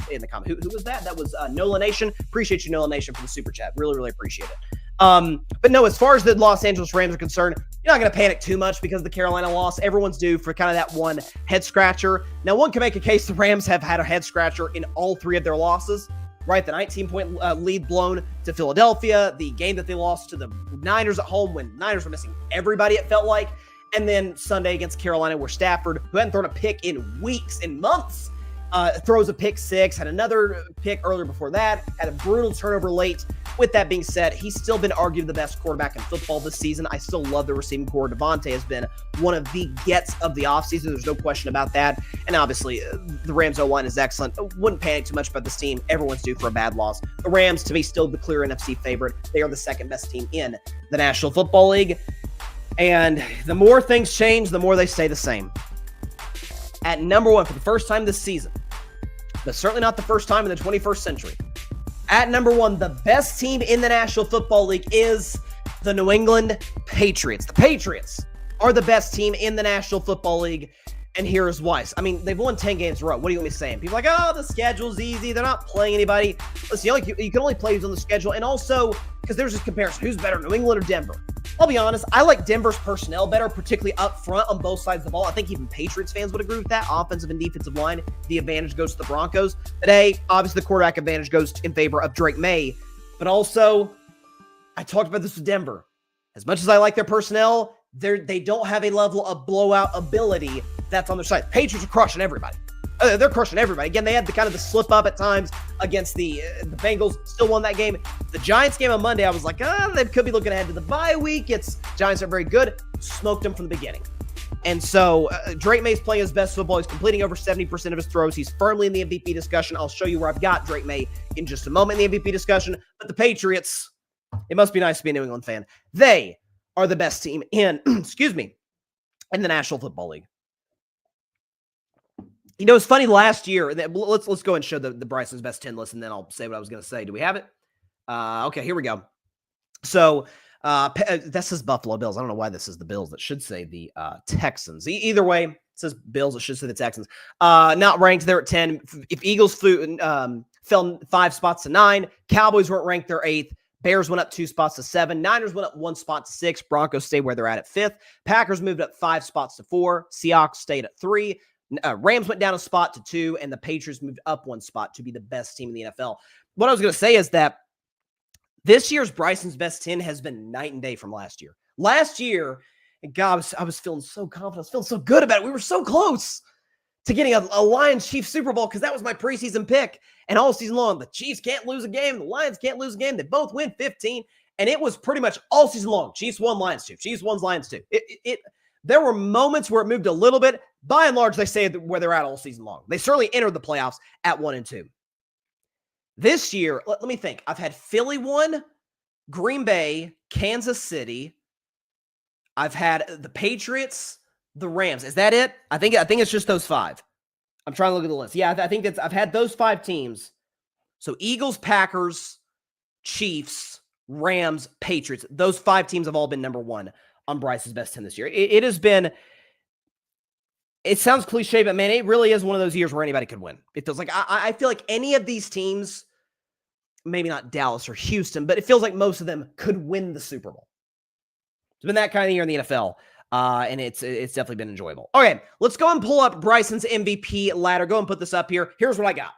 Speaker 1: in the comment. Who was that? That was Nola Nation. Appreciate you, Nola Nation, for the super chat. Really, really appreciate it. But no, as far as the Los Angeles Rams are concerned, you're not going to panic too much because of the Carolina loss. Everyone's due for kind of that one head scratcher. Now, one can make a case the Rams have had a head scratcher in all 3 of their losses, right? The 19-point lead blown to Philadelphia, the game that they lost to the Niners at home when Niners were missing everybody, it felt like, and then Sunday against Carolina where Stafford, who hadn't thrown a pick in weeks and months, throws a pick 6, had another pick earlier before that, had a brutal turnover late. With that being said, he's still been argued the best quarterback in football this season. I still love the receiving core. Devontae has been one of the gets of the offseason. There's no question about that. And obviously, the Rams O-line is excellent. Wouldn't panic too much about this team. Everyone's due for a bad loss. The Rams, to me, still the clear NFC favorite. They are the second best team in the National Football League. And the more things change, the more they stay the same. At number 1, for the first time this season, but certainly not the first time in the 21st century, at number 1, the best team in the National Football League is the New England Patriots. The Patriots are the best team in the National Football League, and here's why. I mean, they've won 10 games in a row. What do you want me saying? People are like, oh, the schedule's easy. They're not playing anybody. Listen, you can only play who's on the schedule, and also, because there's this comparison, who's better, New England or Denver? I'll be honest, I like Denver's personnel better, particularly up front on both sides of the ball. I think even Patriots fans would agree with that. Offensive and defensive line, the advantage goes to the Broncos. Today, obviously, the quarterback advantage goes in favor of Drake Maye. But also, I talked about this with Denver. As much as I like their personnel, they don't have a level of blowout ability that's on their side. Patriots are crushing everybody. They're crushing everybody. Again, they had the slip up at times against the Bengals. Still won that game. The Giants game on Monday, I was like, they could be looking ahead to the bye week. Giants are very good. Smoked them from the beginning. And so Drake Maye's playing his best football. He's completing over 70% of his throws. He's firmly in the MVP discussion. I'll show you where I've got Drake Maye in just a moment in the MVP discussion. But the Patriots, it must be nice to be a New England fan. They are the best team in, in the National Football League. It's funny, last year, let's go and show the Bryson's best 10 list, and then I'll say what I was going to say. Do we have it? Okay, here we go. So that says Buffalo Bills. I don't know why this is the Bills. That should say the Texans. Either way, it says Bills. It should say the Texans. Not ranked. They're at 10. If Eagles fell 5 spots to 9, Cowboys weren't ranked. They're 8th. Bears went up 2 spots to 7. Niners went up 1 spot to 6. Broncos stayed where they're at 5th. Packers moved up 5 spots to 4. Seahawks stayed at 3. Rams went down a spot to 2, and the Patriots moved up 1 spot to be the best team in the NFL. What I was going to say is that this year's Bryson's best 10 has been night and day from last year. Last year, and God, I was feeling so confident. I was feeling so good about it. We were so close to getting a Lions-Chiefs Super Bowl because that was my preseason pick. And all season long, the Chiefs can't lose a game. The Lions can't lose a game. They both win 15. And it was pretty much all season long. Chiefs won, Lions 2. Chiefs won, Lions 2. There were moments where it moved a little bit. By and large, they stay where they're at all season long. They certainly entered the playoffs at 1-2. This year, let me think. I've had Philly 1, Green Bay, Kansas City. I've had the Patriots, the Rams. Is that it? I think it's just those 5. I'm trying to look at the list. Yeah, I think I've had those 5 teams. So Eagles, Packers, Chiefs, Rams, Patriots. Those 5 teams have all been number 1 on Bryce's best 10 this year. It has been, it sounds cliche, but man, it really is one of those years where anybody could win. It feels like, I feel like any of these teams, maybe not Dallas or Houston, but it feels like most of them could win the Super Bowl. It's been that kind of year in the NFL. And it's definitely been enjoyable. Okay, let's go and pull up Bryson's MVP ladder. Go and put this up here. Here's what I got.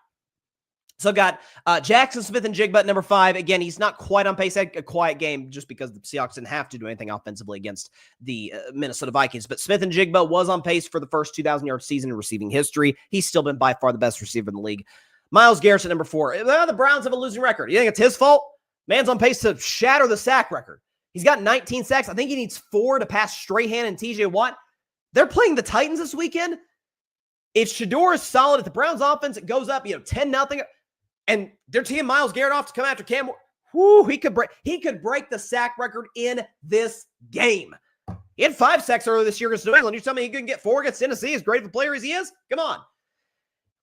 Speaker 1: So I've got Jackson Smith-Njigba at number 5. Again, he's not quite on pace. Had a quiet game just because the Seahawks didn't have to do anything offensively against the Minnesota Vikings. But Smith-Njigba was on pace for the first 2,000-yard season in receiving history. He's still been by far the best receiver in the league. Myles Garrett at number 4. The Browns have a losing record. You think it's his fault? Man's on pace to shatter the sack record. He's got 19 sacks. I think he needs 4 to pass Strahan and TJ Watt. They're playing the Titans this weekend. If Shedeur is solid, if the Browns offense, it goes up, 10-0, and they're teeing Myles Garrett off to come after Cam. He could break the sack record in this game. He had 5 sacks earlier this year against New England. You're telling me he couldn't get 4 against Tennessee, as great of a player as he is? Come on.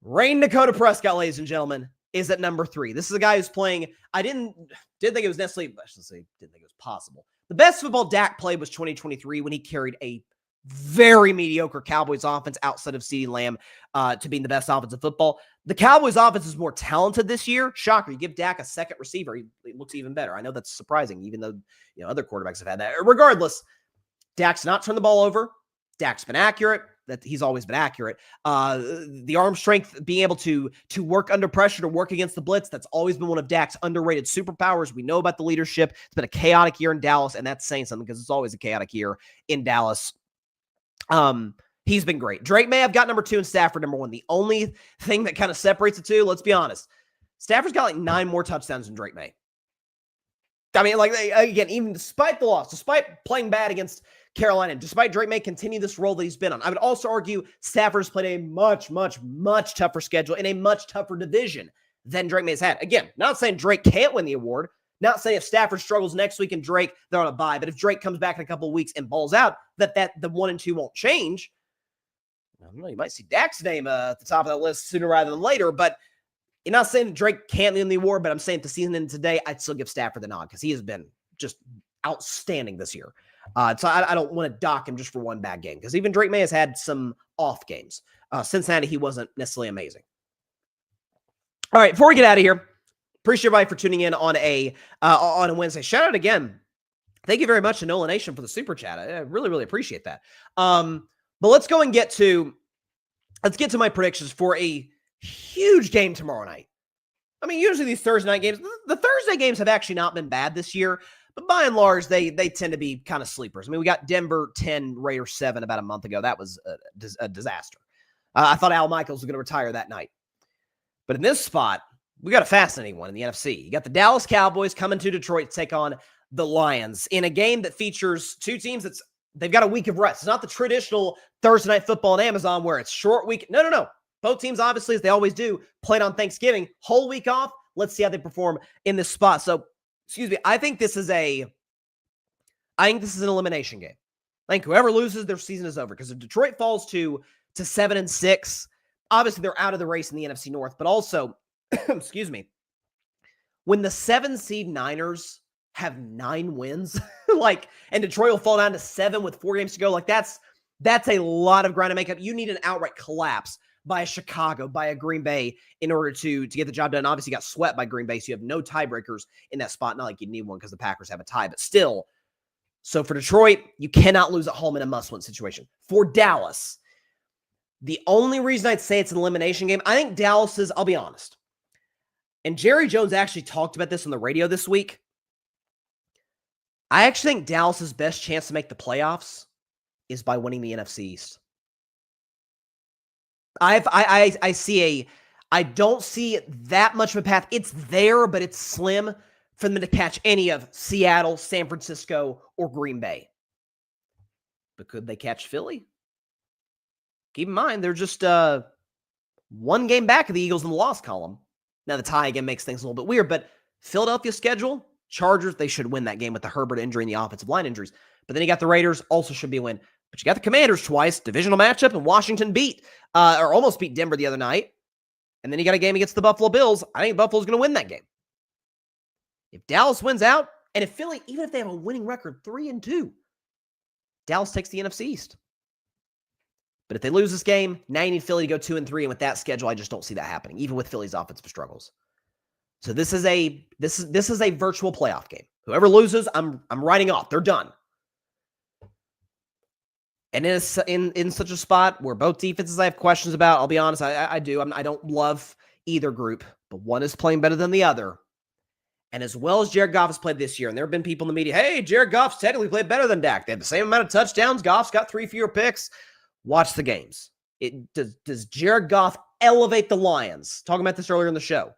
Speaker 1: Rain Dakota Prescott, ladies and gentlemen, is at number 3. This is a guy who's playing. I didn't think it was necessarily, I should say, didn't think it was possible. The best football Dak played was 2023 when he carried a very mediocre Cowboys offense outside of CeeDee Lamb to being the best offense of football. The Cowboys offense is more talented this year. Shocker. You give Dak a second receiver, he looks even better. I know that's surprising, even though other quarterbacks have had that. Regardless, Dak's not turned the ball over. Dak's been accurate. That he's always been accurate. The arm strength, being able to work under pressure, to work against the blitz, that's always been one of Dak's underrated superpowers. We know about the leadership. It's been a chaotic year in Dallas, and that's saying something because it's always a chaotic year in Dallas. He's been great. Drake May, I've got number 2 and Stafford number 1. The only thing that kind of separates the two, let's be honest, Stafford's got like 9 more touchdowns than Drake May. I mean, again, even despite the loss, despite playing bad against Carolina, despite Drake May continue this role that he's been on, I would also argue Stafford's played a much, much, much tougher schedule in a much tougher division than Drake May's had. Again, not saying Drake can't win the award, not saying if Stafford struggles next week and Drake, they're on a bye, but if Drake comes back in a couple of weeks and balls out, that the 1 and 2 won't change. I don't know, you might see Dak's name at the top of that list sooner rather than later, but you're not saying that Drake can't win the award, but I'm saying to season in today, I'd still give Stafford the nod because he has been just outstanding this year. So I don't want to dock him just for one bad game because even Drake May has had some off games. Cincinnati, he wasn't necessarily amazing. All right, before we get out of here, appreciate everybody for tuning in on a Wednesday. Shout out again. Thank you very much to Nola Nation for the super chat. I really, really appreciate that. But let's go and get to my predictions for a huge game tomorrow night. I mean, usually these Thursday night games, the Thursday games have actually not been bad this year, but by and large, they tend to be kind of sleepers. I mean, we got Denver 10, Raiders 7 about a month ago. That was a disaster. I thought Al Michaels was going to retire that night. But in this spot, we got a fascinating one in the NFC. You got the Dallas Cowboys coming to Detroit to take on the Lions in a game that features 2 teams they've got a week of rest. It's not the traditional Thursday night football on Amazon where it's short week. No. Both teams, obviously, as they always do, played on Thanksgiving. Whole week off. Let's see how they perform in this spot. So, I think this is an elimination game. I think whoever loses, their season is over. Because if Detroit falls to 7-6, obviously they're out of the race in the NFC North. But also, when the 7 seed Niners have 9 wins, and Detroit will fall down to 7 with 4 games to go, that's a lot of ground to make up. You need an outright collapse by a Chicago, by a Green Bay in order to get the job done. Obviously, got swept by Green Bay, so you have no tiebreakers in that spot. Not like you need one because the Packers have a tie, but still. So for Detroit, you cannot lose at home in a must-win situation. For Dallas, the only reason I'd say it's an elimination game, I think Dallas is, I'll be honest, and Jerry Jones actually talked about this on the radio this week. I actually think Dallas's best chance to make the playoffs is by winning the NFC East. I don't see that much of a path. It's there, but it's slim for them to catch any of Seattle, San Francisco, or Green Bay. But could they catch Philly? Keep in mind, they're just 1 game back of the Eagles in the loss column. Now, the tie again makes things a little bit weird, but Philadelphia's schedule, Chargers, they should win that game with the Herbert injury and the offensive line injuries. But then you got the Raiders, also should be a win. But you got the Commanders twice, divisional matchup, and Washington or almost beat Denver the other night. And then you got a game against the Buffalo Bills. I think Buffalo's going to win that game. If Dallas wins out, and if Philly, even if they have a winning record, 3-2, Dallas takes the NFC East. But if they lose this game, now you need Philly to go 2-3, and with that schedule, I just don't see that happening, even with Philly's offensive struggles. So this is a virtual playoff game. Whoever loses, I'm writing off. They're done. And in such a spot where both defenses I have questions about, I'll be honest, I do. I don't love either group, but one is playing better than the other. And as well as Jared Goff has played this year, and there have been people in the media, hey, Jared Goff's technically played better than Dak. They have the same amount of touchdowns. Goff's got 3 fewer picks. Watch the games. Does Jared Goff elevate the Lions? Talking about this earlier in the show.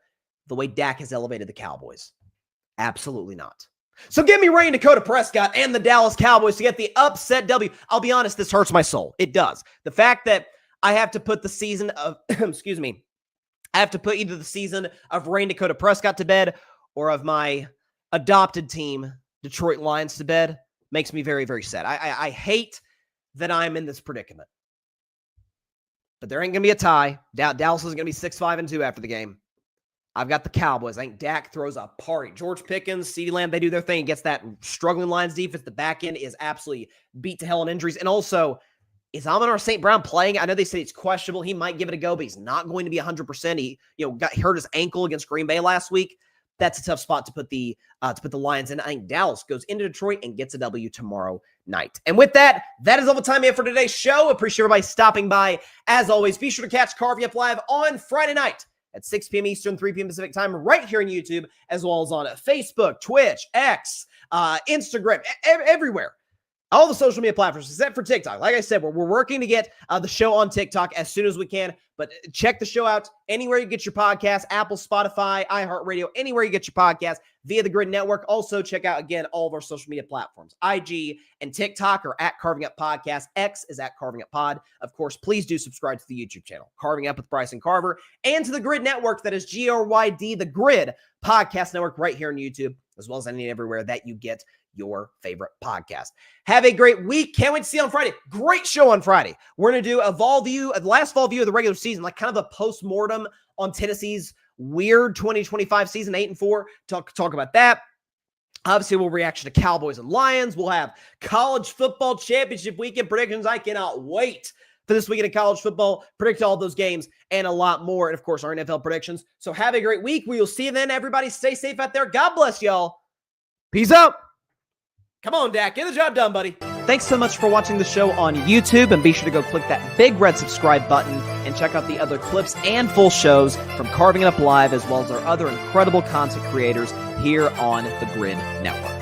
Speaker 1: The way Dak has elevated the Cowboys. Absolutely not. So give me Ray and Dakota Prescott and the Dallas Cowboys to get the upset W. I'll be honest, this hurts my soul. It does. The fact that I have to put the season of, excuse me, I have to put either the season of Ray and Dakota Prescott to bed or of my adopted team, Detroit Lions, to bed makes me very, very sad. I hate that I'm in this predicament. But there ain't going to be a tie. Dallas is going to be 6-5-2 after the game. I've got the Cowboys. I think Dak throws a party. George Pickens, CeeDee Lamb, they do their thing against that struggling Lions defense. The back end is absolutely beat to hell in injuries. And also, is Amon-Ra St. Brown playing? I know they say it's questionable. He might give it a go, but he's not going to be 100%. He, got hurt his ankle against Green Bay last week. That's a tough spot to put the Lions in. I think Dallas goes into Detroit and gets a W tomorrow night. And with that, that is all the time we have for today's show. Appreciate everybody stopping by. As always, be sure to catch Carving Up Live on Friday night at 6 p.m. Eastern, 3 p.m. Pacific time, right here on YouTube, as well as on Facebook, Twitch, X, Instagram, everywhere. All the social media platforms, except for TikTok. Like I said, we're working to get the show on TikTok as soon as we can. But check the show out anywhere you get your podcast, Apple, Spotify, iHeartRadio, anywhere you get your podcast via the Grid Network. Also, check out, again, all of our social media platforms. IG and TikTok are at Carving Up Podcast. X is at Carving Up Pod. Of course, please do subscribe to the YouTube channel, Carving Up with Bryson Carver, and to the Grid Network. That is GRYD, the Grid Podcast Network, right here on YouTube, as well as any and everywhere that you get your favorite podcast. Have a great week. Can't wait to see you on Friday. Great show on Friday. We're going to do the last fall view of the regular season, like kind of a post-mortem on Tennessee's weird 2025 season, 8-4. Talk about that. Obviously, we'll reaction to Cowboys and Lions. We'll have college football championship weekend predictions. I cannot wait for this weekend of college football. Predict all those games and a lot more. And, of course, our NFL predictions. So have a great week. We will see you then. Everybody stay safe out there. God bless y'all. Peace out. Come on, Dak. Get the job done, buddy. Thanks so much for watching the show on YouTube, and be sure to go click that big red subscribe button and check out the other clips and full shows from Carving It Up Live, as well as our other incredible content creators here on the Grid Network.